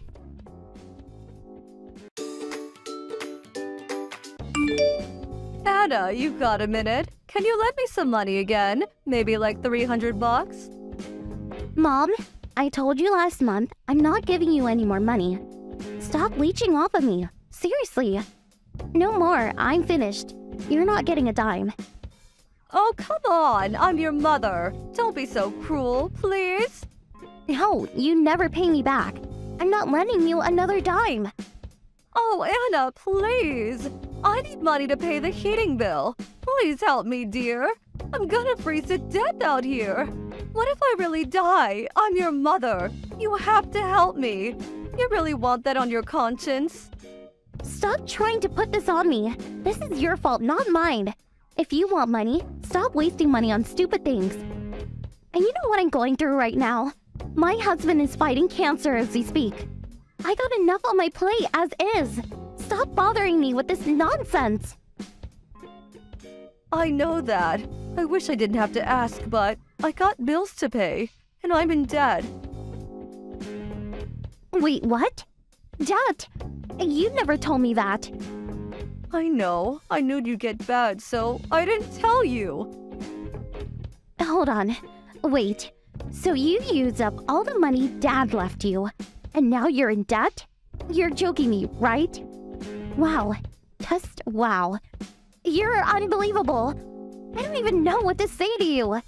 Anna, you got a minute? Can you lend me some money again? Maybe like $300? Mom, I told you last month I'm not giving you any more money. Stop leeching off of me. Seriously. No more. I'm finished. You're not getting a dime. Oh, come on. I'm your mother. Don't be so cruel, please. No, you never pay me back. I'm not lending you another dime. Oh, Anna, please. I need money to pay the heating bill. Please help me, dear. I'm gonna freeze to death out here. What if I really die? I'm your mother. You have to help me. You really want that on your conscience? Stop trying to put this on me. This is your fault, not mine. If you want money, stop wasting money on stupid things. And you know what I'm going through right now? My husband is fighting cancer as we speak. I got enough on my plate as is. Stop bothering me with this nonsense. I know that. I wish I didn't have to ask, but I got bills to pay, and I'm in debt. Wait, what? Debt? You never told me that. I know. I knew you'd get bad, so I didn't tell you. Hold on. Wait. So you used up all the money Dad left you, and now you're in debt? You're joking me, right? Wow. Just wow. You're unbelievable. I don't even know what to say to you.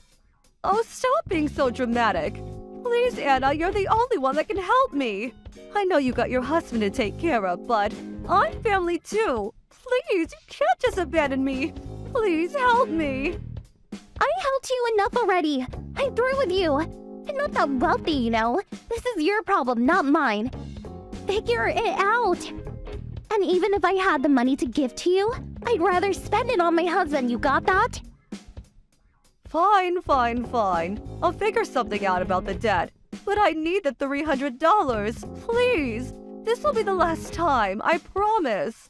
Oh, stop being so dramatic. Please, Anna, you're the only one that can help me. I know you got your husband to take care of, but I'm family too. Please, you can't just abandon me. Please help me. I helped you enough already. I'm through with you. I'm not that wealthy, you know. This is your problem, not mine. Figure it out. And even if I had the money to give to you, I'd rather spend it on my husband. You got that? Fine. I'll figure something out about the debt. But I need the $300. Please. This will be the last time. I promise.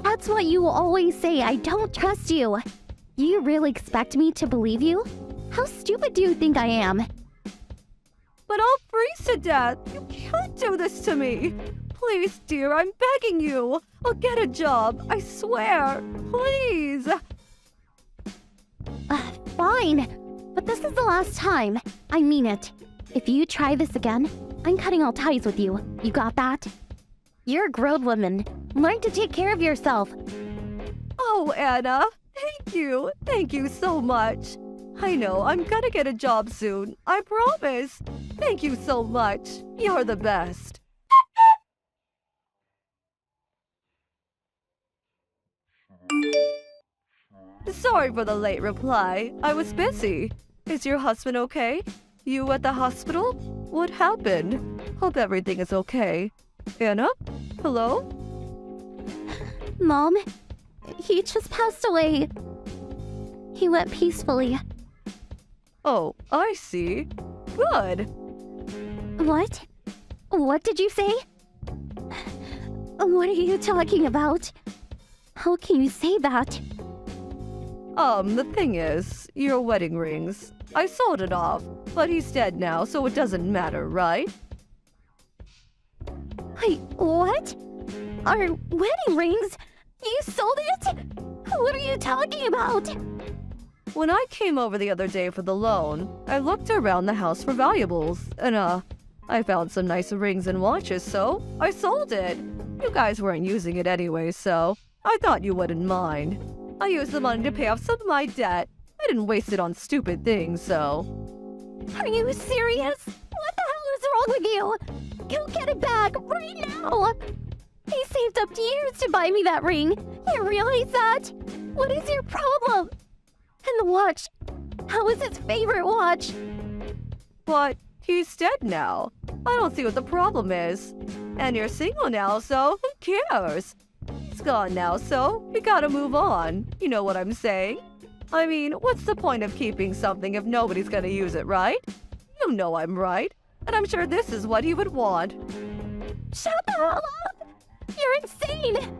That's what you always say. I don't trust you. You really expect me to believe you? How stupid do you think I am? But I'll freeze to death. You can't do this to me. Please, dear, I'm begging you. I'll get a job. I swear. Please. Fine. But this is the last time. I mean it. If you try this again, I'm cutting all ties with you. You got that? You're a grown woman. Learn to take care of yourself. Oh, Anna. Thank you. Thank you so much. I know. I'm gonna get a job soon. I promise. Thank you so much. You're the best. Sorry for the late reply. I was busy. Is your husband okay? You at the hospital? What happened? Hope everything is okay. Anna? Hello? Mom, he just passed away. He went peacefully. Oh, I see. Good. What? What did you say? What are you talking about? How can you say that? The thing is, your wedding rings. I sold it off, but he's dead now, so it doesn't matter, right? Wait, what? Our wedding rings? You sold it? What are you talking about? When I came over the other day for the loan, I looked around the house for valuables, and I found some nice rings and watches, so I sold it. You guys weren't using it anyway, so I thought you wouldn't mind. I used the money to pay off some of my debt. I didn't waste it on stupid things, so... Are you serious? What the hell is wrong with you? Go get it back right now! He saved up years to buy me that ring. You realize that? What is your problem? And the watch. How is his favorite watch? But he's dead now. I don't see what the problem is. And you're single now, so who cares? He's gone now, so we gotta move on. You know what I'm saying? I mean, what's the point of keeping something if nobody's gonna use it, right? You know I'm right. And I'm sure this is what he would want. Shut the hell up! You're insane!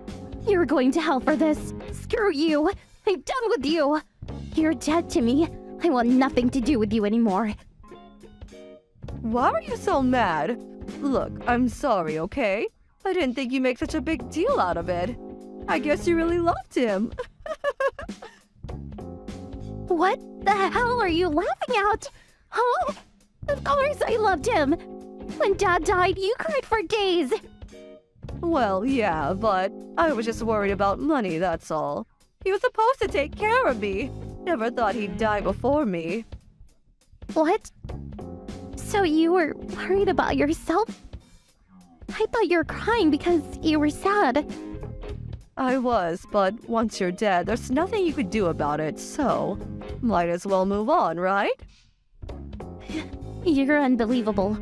You're going to hell for this. Screw you. I'm done with you. You're dead to me. I want nothing to do with you anymore. Why are you so mad? Look, I'm sorry, okay? I didn't think you'd make such a big deal out of it. I guess you really loved him. What the hell are you laughing at? Huh? Of course I loved him. When Dad died, you cried for days. Well, yeah, but I was just worried about money, that's all. He was supposed to take care of me. Never thought he'd die before me. What? So you were worried about yourself? I thought you were crying because you were sad. I was, but once you're dead, there's nothing you could do about it, so might as well move on, right? You're unbelievable.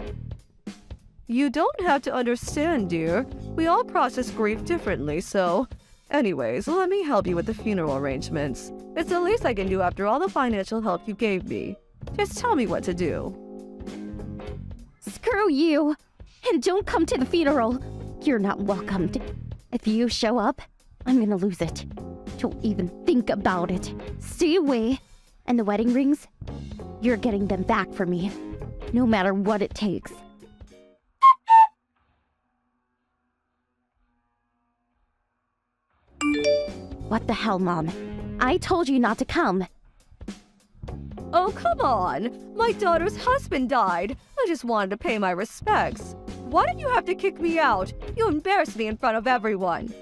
You don't have to understand, dear. We all process grief differently, so... Anyways, let me help you with the funeral arrangements. It's the least I can do after all the financial help you gave me. Just tell me what to do. Screw you! And don't come to the funeral. You're not welcomed. If you show up, I'm gonna lose it. Don't even think about it. Stay away. And the wedding rings? You're getting them back for me. No matter what it takes. What the hell, Mom? I told you not to come. Oh, come on! My daughter's husband died. I just wanted to pay my respects. Why did you have to kick me out? You embarrassed me in front of everyone.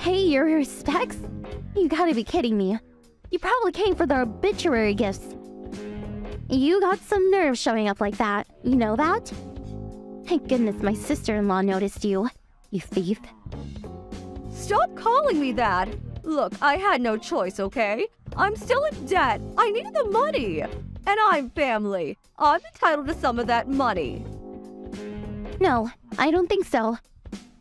Hey, your respects? You gotta be kidding me. You probably came for the obituary gifts. You got some nerve showing up like that. You know that? Thank goodness my sister-in-law noticed you, you thief. Stop calling me that! Look, I had no choice, okay? I'm still in debt. I needed the money. And I'm family. I'm entitled to some of that money. No, I don't think so.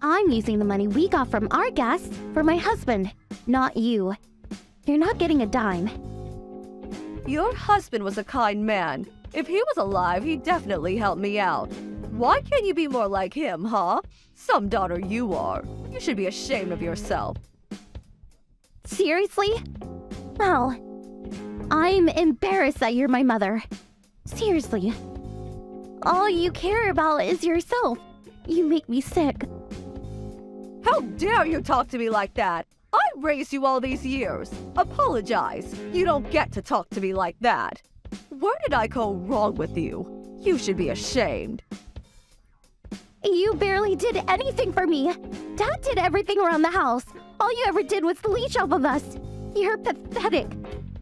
I'm using the money we got from our guests for my husband, not you. You're not getting a dime. Your husband was a kind man. If he was alive, he'd definitely help me out. Why can't you be more like him, huh? Some daughter you are. You should be ashamed of yourself. Seriously? Well, I'm embarrassed that you're my mother. Seriously. All you care about is yourself. You make me sick. How dare you talk to me like that? I raised you all these years. Apologize. You don't get to talk to me like that. Where did I go wrong with you? You should be ashamed. You barely did anything for me. Dad did everything around the house. All you ever did was leech off of us. You're pathetic.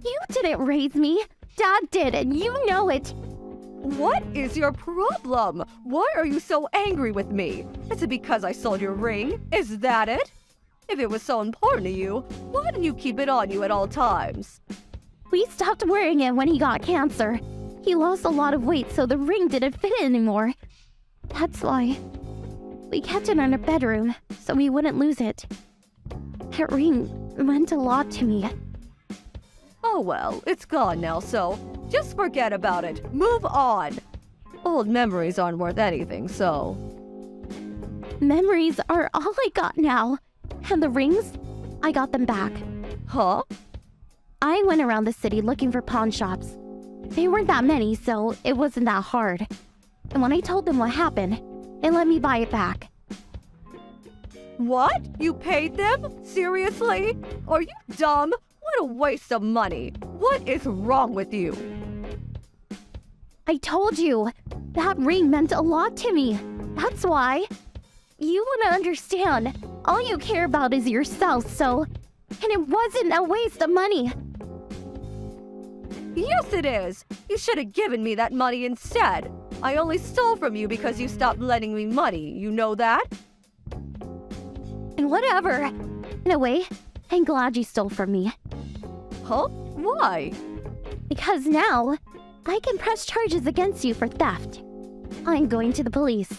You didn't raise me. Dad did, and you know it. What is your problem? Why are you so angry with me? Is it because I sold your ring? Is that it? If it was so important to you, why didn't you keep it on you at all times? We stopped wearing it when he got cancer. He lost a lot of weight, so the ring didn't fit anymore. That's why. We kept it in our bedroom, so we wouldn't lose it. That ring meant a lot to me. Oh well, it's gone now, so just forget about it. Move on. Old memories aren't worth anything, so... Memories are all I got now. And the rings? I got them back. Huh? I went around the city looking for pawn shops. They weren't that many, so it wasn't that hard. And when I told them what happened, they let me buy it back. What? You paid them? Seriously? Are you dumb? What a waste of money. What is wrong with you? I told you, that ring meant a lot to me. That's why. You want to understand, all you care about is yourself, so... And it wasn't a waste of money. Yes, it is. You should have given me that money instead. I only stole from you because you stopped lending me money. You know that? And whatever. In a way, I'm glad you stole from me. Huh? Why? Because now, I can press charges against you for theft. I'm going to the police.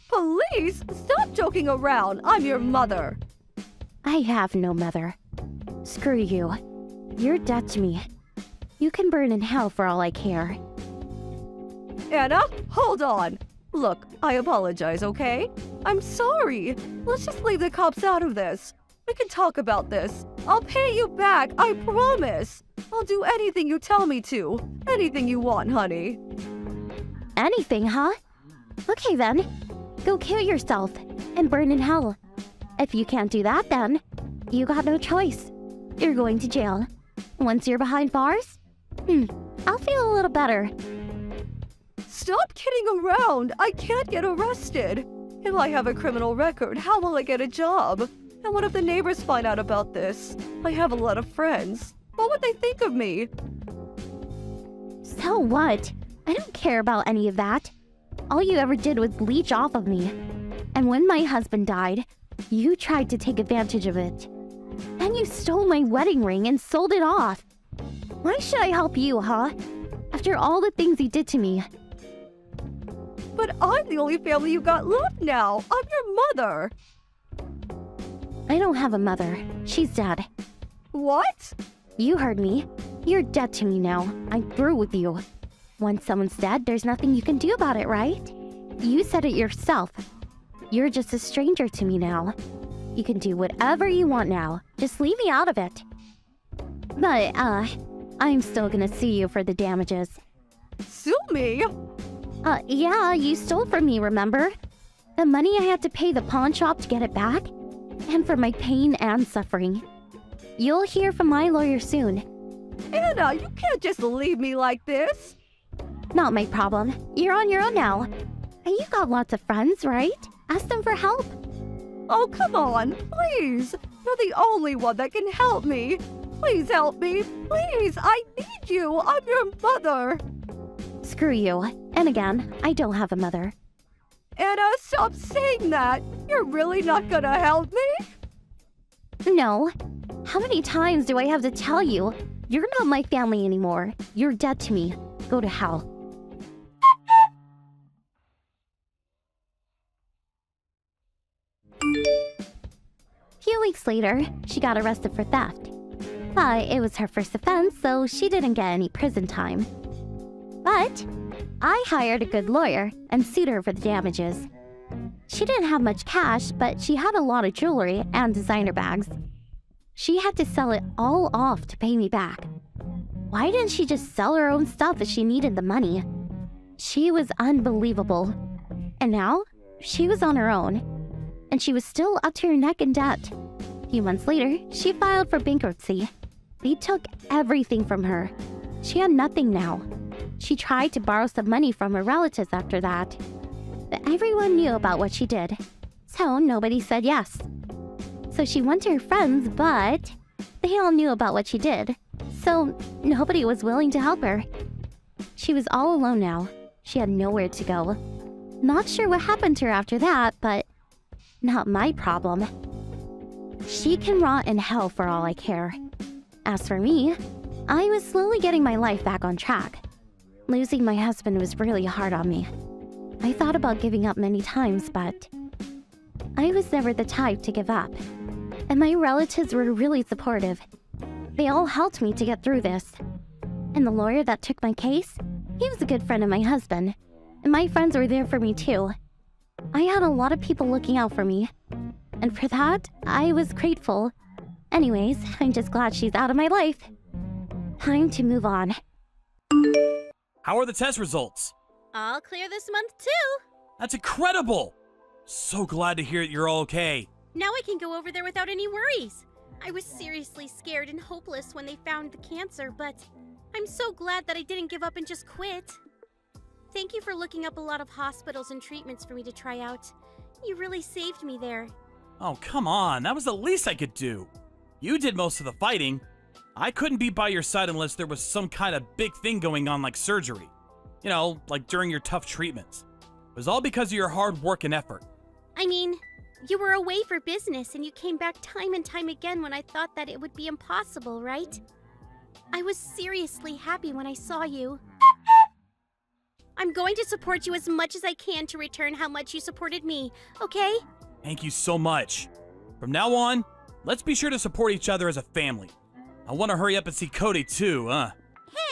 Police? Stop joking around. I'm your mother. I have no mother. Screw you. You're dead to me. You can burn in hell for all I care. Anna, hold on. Look, I apologize, okay? I'm sorry. Let's just leave the cops out of this. We can talk about this. I'll pay you back, I promise. I'll do anything you tell me to. Anything you want, honey. Anything, huh? Okay then. Go kill yourself and burn in hell. If you can't do that then, you got no choice. You're going to jail. Once you're behind bars, I'll feel a little better. Stop kidding around. I can't get arrested. If I have a criminal record, how will I get a job? And what if the neighbors find out about this? I have a lot of friends. What would they think of me? So what? I don't care about any of that. All you ever did was leech off of me. And when my husband died, you tried to take advantage of it. And you stole my wedding ring and sold it off. Why should I help you, huh? After all the things you did to me. But I'm the only family you got left now. I'm your mother. I don't have a mother. She's dead. What? You heard me. You're dead to me now. I'm through with you. Once someone's dead, there's nothing you can do about it, right? You said it yourself. You're just a stranger to me now. You can do whatever you want now. Just leave me out of it. But, I'm still gonna sue you for the damages. Sue me? Yeah, you stole from me, remember? The money I had to pay the pawn shop to get it back? And for my pain and suffering. You'll hear from my lawyer soon. Anna, you can't just leave me like this. Not my problem. You're on your own now. And you got lots of friends, right? Ask them for help. Oh, come on, please. You're the only one that can help me. Please help me. Please, I need you. I'm your mother. Screw you. And again, I don't have a mother. Anna, stop saying that. You're really not gonna help me? No. How many times do I have to tell you? You're not my family anymore. You're dead to me. Go to hell. A few weeks later, she got arrested for theft. But it was her first offense, so she didn't get any prison time. But I hired a good lawyer and sued her for the damages. She didn't have much cash, but she had a lot of jewelry and designer bags. She had to sell it all off to pay me back. Why didn't she just sell her own stuff if she needed the money? She was unbelievable. And now, she was on her own. And she was still up to her neck in debt. A few months later, she filed for bankruptcy. They took everything from her. She had nothing now. She tried to borrow some money from her relatives after that. But everyone knew about what she did. So nobody said yes. So she went to her friends, but they all knew about what she did. So nobody was willing to help her. She was all alone now. She had nowhere to go. Not sure what happened to her after that, but not my problem. She can rot in hell for all I care. As for me, I was slowly getting my life back on track. Losing my husband was really hard on me. I thought about giving up many times, but I was never the type to give up. And my relatives were really supportive. They all helped me to get through this. And the lawyer that took my case, He was a good friend of my husband, and my friends were there for me too. I had a lot of people looking out for me, and for that, I was grateful. Anyways, I'm just glad she's out of my life. Time to move on. How are the test results? All clear this month, too. That's incredible! So glad to hear that you're all okay. Now I can go over there without any worries. I was seriously scared and hopeless when they found the cancer, but I'm so glad that I didn't give up and just quit. Thank you for looking up a lot of hospitals and treatments for me to try out. You really saved me there. Oh, come on. That was the least I could do. You did most of the fighting. I couldn't be by your side unless there was some kind of big thing going on like surgery. You know, like during your tough treatments. It was all because of your hard work and effort. I mean, you were away for business and you came back time and time again when I thought that it would be impossible, right? I was seriously happy when I saw you. I'm going to support you as much as I can to return how much you supported me, okay? Thank you so much. From now on, let's be sure to support each other as a family. I want to hurry up and see Cody too,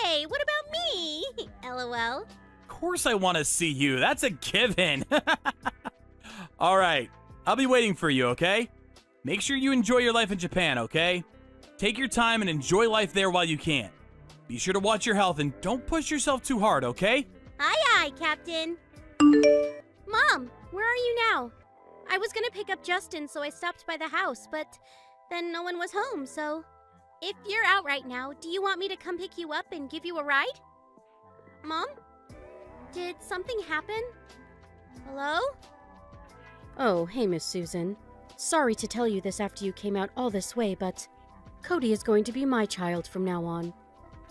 Hey, what about me? LOL. Of course I want to see you. That's a given. All right. I'll be waiting for you, okay? Make sure you enjoy your life in Japan, okay? Take your time and enjoy life there while you can. Be sure to watch your health and don't push yourself too hard, okay? Aye, aye, Captain. Mom, where are you now? I was gonna pick up Justin, so I stopped by the house, but then no one was home, so... If you're out right now, do you want me to come pick you up and give you a ride? Mom? Did something happen? Hello? Oh, hey, Miss Susan. Sorry to tell you this after you came out all this way, but Cody is going to be my child from now on.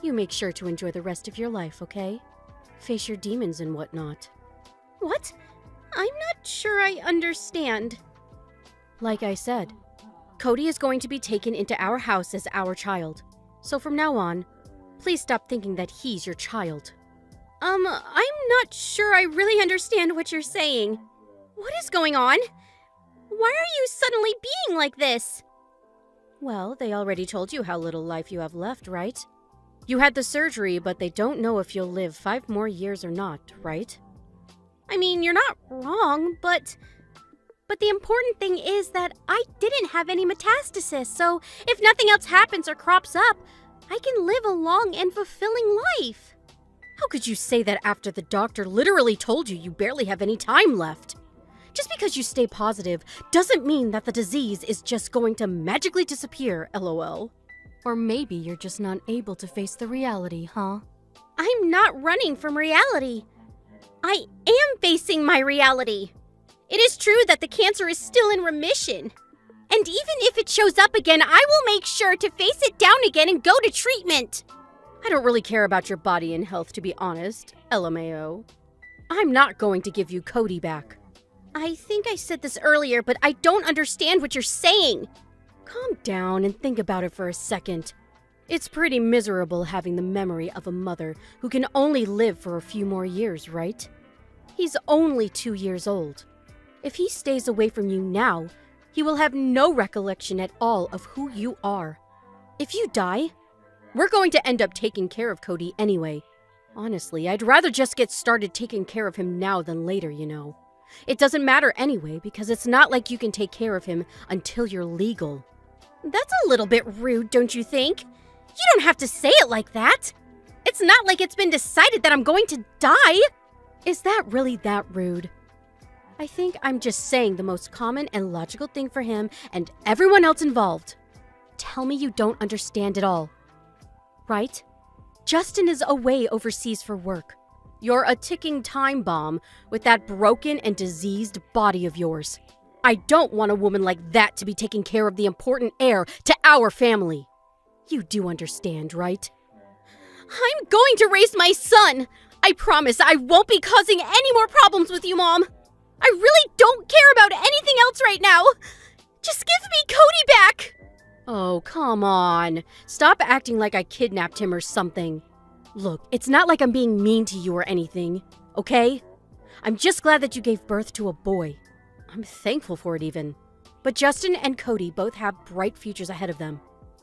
You make sure to enjoy the rest of your life, okay? Face your demons and whatnot. What? I'm not sure I understand. Like I said, Cody is going to be taken into our house as our child. So from now on, please stop thinking that he's your child. I'm not sure I really understand what you're saying. What is going on? Why are you suddenly being like this? Well, they already told you how little life you have left, right? You had the surgery, but they don't know if you'll live 5 more years or not, right? I mean, you're not wrong, but the important thing is that I didn't have any metastasis, so if nothing else happens or crops up, I can live a long and fulfilling life. How could you say that after the doctor literally told you you barely have any time left? Just because you stay positive doesn't mean that the disease is just going to magically disappear, LOL. Or maybe you're just not able to face the reality, huh? I'm not running from reality. I am facing my reality. It is true that the cancer is still in remission. And even if it shows up again, I will make sure to face it down again and go to treatment. I don't really care about your body and health, to be honest, LMAO. I'm not going to give you Cody back. I think I said this earlier, but I don't understand what you're saying. Calm down and think about it for a second. It's pretty miserable having the memory of a mother who can only live for a few more years, right? He's only 2 years old. If he stays away from you now, he will have no recollection at all of who you are. If you die, we're going to end up taking care of Cody anyway. Honestly, I'd rather just get started taking care of him now than later, you know. It doesn't matter anyway, because it's not like you can take care of him until you're legal. That's a little bit rude, don't you think? You don't have to say it like that. It's not like it's been decided that I'm going to die. Is that really that rude? I think I'm just saying the most common and logical thing for him and everyone else involved. Tell me you don't understand at all. Right? Justin is away overseas for work. You're a ticking time bomb with that broken and diseased body of yours. I don't want a woman like that to be taking care of the important heir to our family. You do understand, right? I'm going to raise my son. I promise I won't be causing any more problems with you, Mom. I really don't care about anything else right now. Just give me Cody back. Oh, come on. Stop acting like I kidnapped him or something. Look, it's not like I'm being mean to you or anything, okay? I'm just glad that you gave birth to a boy. I'm thankful for it even. But Justin and Cody both have bright futures ahead of them.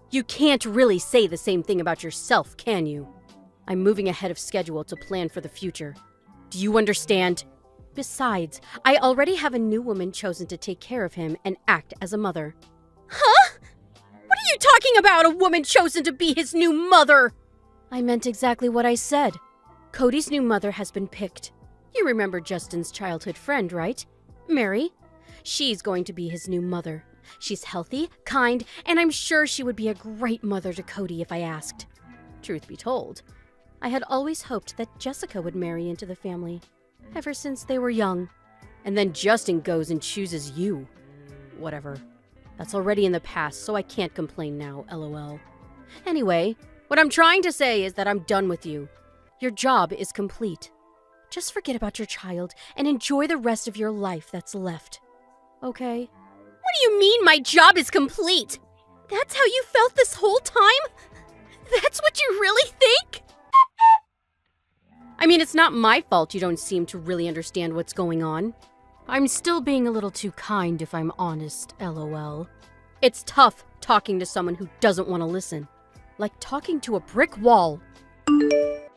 You can't really say the same thing about yourself, can you? I'm moving ahead of schedule to plan for the future. Do you understand? Besides, I already have a new woman chosen to take care of him and act as a mother. Huh? What are you talking about, a woman chosen to be his new mother? I meant exactly what I said. Cody's new mother has been picked. You remember Justin's childhood friend, right? Mary? She's going to be his new mother. She's healthy, kind, and I'm sure she would be a great mother to Cody if I asked. Truth be told, I had always hoped that Jessica would marry into the family, ever since they were young. And then Justin goes and chooses you. Whatever. That's already in the past, so I can't complain now, lol. Anyway, what I'm trying to say is that I'm done with you. Your job is complete. Just forget about your child and enjoy the rest of your life that's left. Okay? What do you mean my job is complete? That's how you felt this whole time? That's what you really think? I mean, it's not my fault you don't seem to really understand what's going on. I'm still being a little too kind if I'm honest, lol. It's tough talking to someone who doesn't want to listen. Like talking to a brick wall.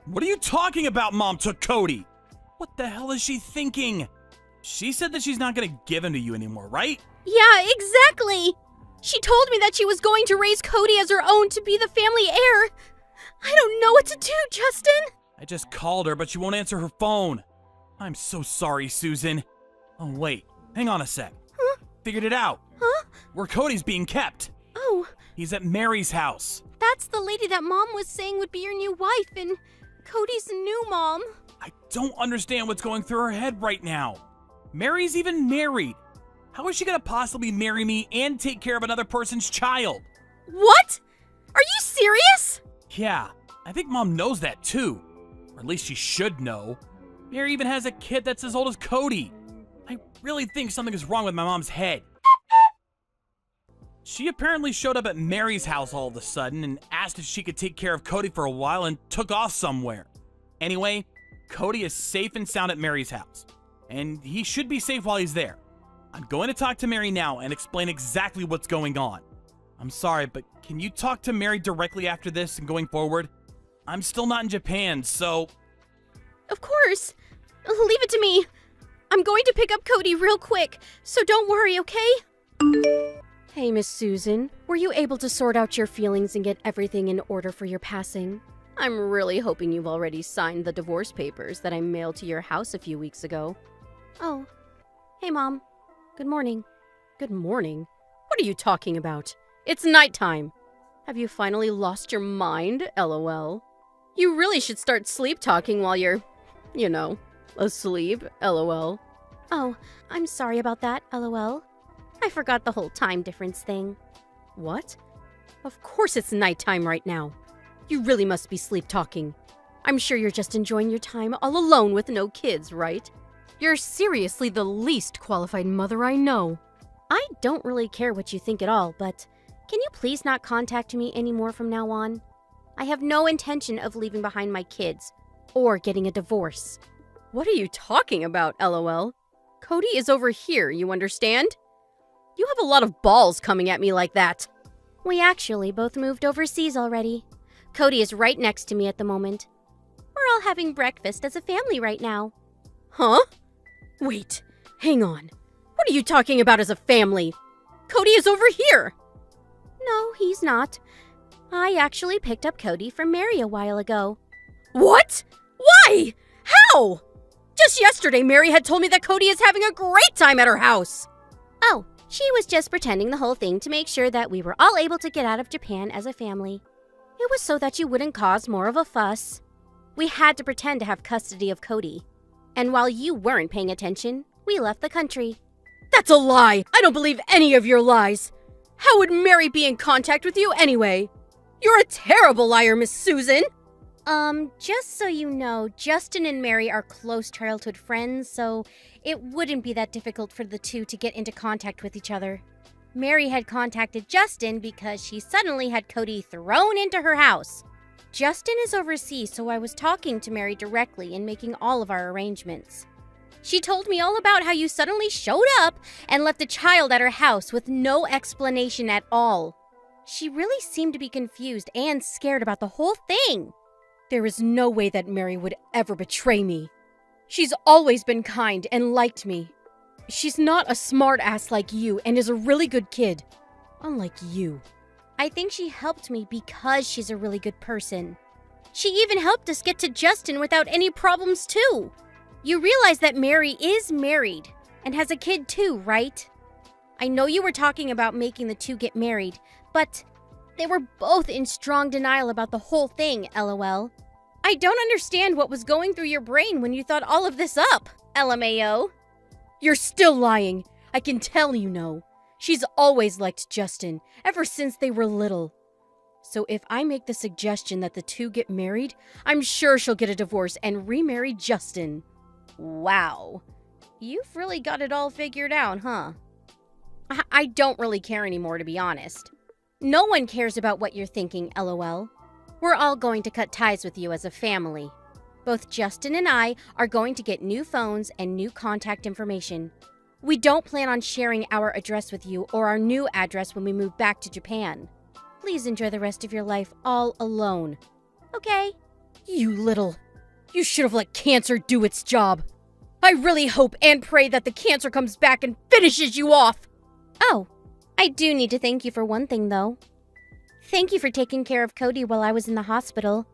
What are you talking about, Mom took Cody? What the hell is she thinking? She said that she's not gonna give him to you anymore, right? Yeah, exactly! She told me that she was going to raise Cody as her own to be the family heir. I don't know what to do, Justin! I just called her, but she won't answer her phone. I'm so sorry, Susan. Oh, wait. Hang on a sec. Huh? Figured it out. Huh? Where Cody's being kept. Oh. He's at Mary's house. That's the lady that Mom was saying would be your new wife and Cody's new mom. I don't understand what's going through her head right now. Mary's even married. How is she gonna possibly marry me and take care of another person's child? What? Are you serious? Yeah, I think Mom knows that too. Or at least she should know. Mary even has a kid that's as old as Cody. I really think something is wrong with my mom's head. She apparently showed up at Mary's house all of a sudden and asked if she could take care of Cody for a while and took off somewhere. Anyway, Cody is safe and sound at Mary's house, and he should be safe while he's there. I'm going to talk to Mary now and explain exactly what's going on. I'm sorry, but can you talk to Mary directly after this and going forward? I'm still not in Japan, so... Of course. Leave it to me. I'm going to pick up Cody real quick, so don't worry, okay? Hey, Miss Susan. Were you able to sort out your feelings and get everything in order for your passing? I'm really hoping you've already signed the divorce papers that I mailed to your house a few weeks ago. Oh. Hey, Mom. Good morning. Good morning? What are you talking about? It's nighttime. Have you finally lost your mind, lol? You really should start sleep talking while you're, you know, asleep, lol. Oh, I'm sorry about that, lol. I forgot the whole time difference thing. What? Of course it's nighttime right now. You really must be sleep talking. I'm sure you're just enjoying your time all alone with no kids, right? You're seriously the least qualified mother I know. I don't really care what you think at all, but can you please not contact me anymore from now on? I have no intention of leaving behind my kids or getting a divorce. What are you talking about, lol? Cody is over here, you understand? You have a lot of balls coming at me like that. We actually both moved overseas already. Cody is right next to me at the moment. We're all having breakfast as a family right now. Huh? Wait, hang on. What are you talking about as a family? Cody is over here! No, he's not. I actually picked up Cody from Mary a while ago. What? Why? How? Just yesterday, Mary had told me that Cody is having a great time at her house. Oh, she was just pretending the whole thing to make sure that we were all able to get out of Japan as a family. It was so that you wouldn't cause more of a fuss. We had to pretend to have custody of Cody. And while you weren't paying attention, we left the country. That's a lie! I don't believe any of your lies! How would Mary be in contact with you anyway? You're a terrible liar, Miss Susan! Just so you know, Justin and Mary are close childhood friends, so it wouldn't be that difficult for the two to get into contact with each other. Mary had contacted Justin because she suddenly had Cody thrown into her house. Justin is overseas, so I was talking to Mary directly and making all of our arrangements. She told me all about how you suddenly showed up and left a child at her house with no explanation at all. She really seemed to be confused and scared about the whole thing. There is no way that Mary would ever betray me. She's always been kind and liked me. She's not a smartass like you and is a really good kid. Unlike you. I think she helped me because she's a really good person. She even helped us get to Justin without any problems too. You realize that Mary is married and has a kid too, right? I know you were talking about making the two get married, but they were both in strong denial about the whole thing, LOL. I don't understand what was going through your brain when you thought all of this up, LMAO. You're still lying. I can tell you know. She's always liked Justin, ever since they were little. So if I make the suggestion that the two get married, I'm sure she'll get a divorce and remarry Justin. Wow. You've really got it all figured out, huh? I don't really care anymore, to be honest. No one cares about what you're thinking, LOL. We're all going to cut ties with you as a family. Both Justin and I are going to get new phones and new contact information. We don't plan on sharing our address with you or our new address when we move back to Japan. Please enjoy the rest of your life all alone. Okay? You should have let cancer do its job. I really hope and pray that the cancer comes back and finishes you off. Oh, I do need to thank you for one thing, though. Thank you for taking care of Cody while I was in the hospital.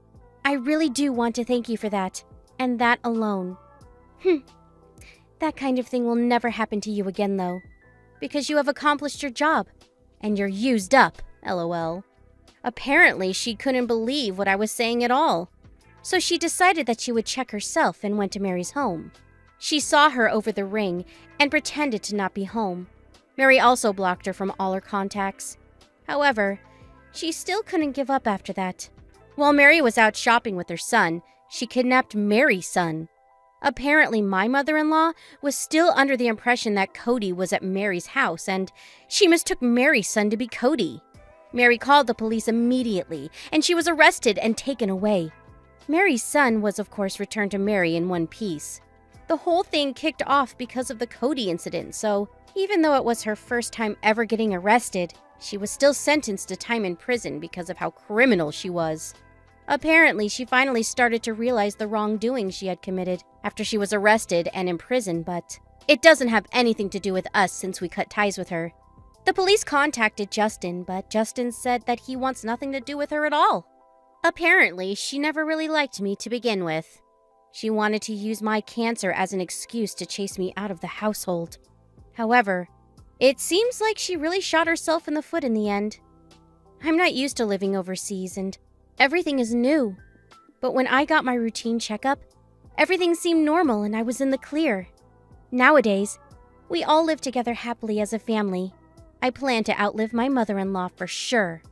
I really do want to thank you for that, and that alone. That kind of thing will never happen to you again, though, because you have accomplished your job, and you're used up, LOL. Apparently, she couldn't believe what I was saying at all, so she decided that she would check herself and went to Mary's home. She saw her over the ring and pretended to not be home. Mary also blocked her from all her contacts. However, she still couldn't give up after that. While Mary was out shopping with her son, she kidnapped Mary's son. Apparently, my mother-in-law was still under the impression that Cody was at Mary's house, and she mistook Mary's son to be Cody. Mary called the police immediately, and she was arrested and taken away. Mary's son was, of course, returned to Mary in one piece. The whole thing kicked off because of the Cody incident, so even though it was her first time ever getting arrested, she was still sentenced to time in prison because of how criminal she was. Apparently, she finally started to realize the wrongdoing she had committed after she was arrested and imprisoned, but it doesn't have anything to do with us since we cut ties with her. The police contacted Justin, but Justin said that he wants nothing to do with her at all. Apparently, she never really liked me to begin with. She wanted to use my cancer as an excuse to chase me out of the household. However, it seems like she really shot herself in the foot in the end. I'm not used to living overseas, and everything is new. But when I got my routine checkup, everything seemed normal and I was in the clear. Nowadays, we all live together happily as a family. I plan to outlive my mother-in-law for sure.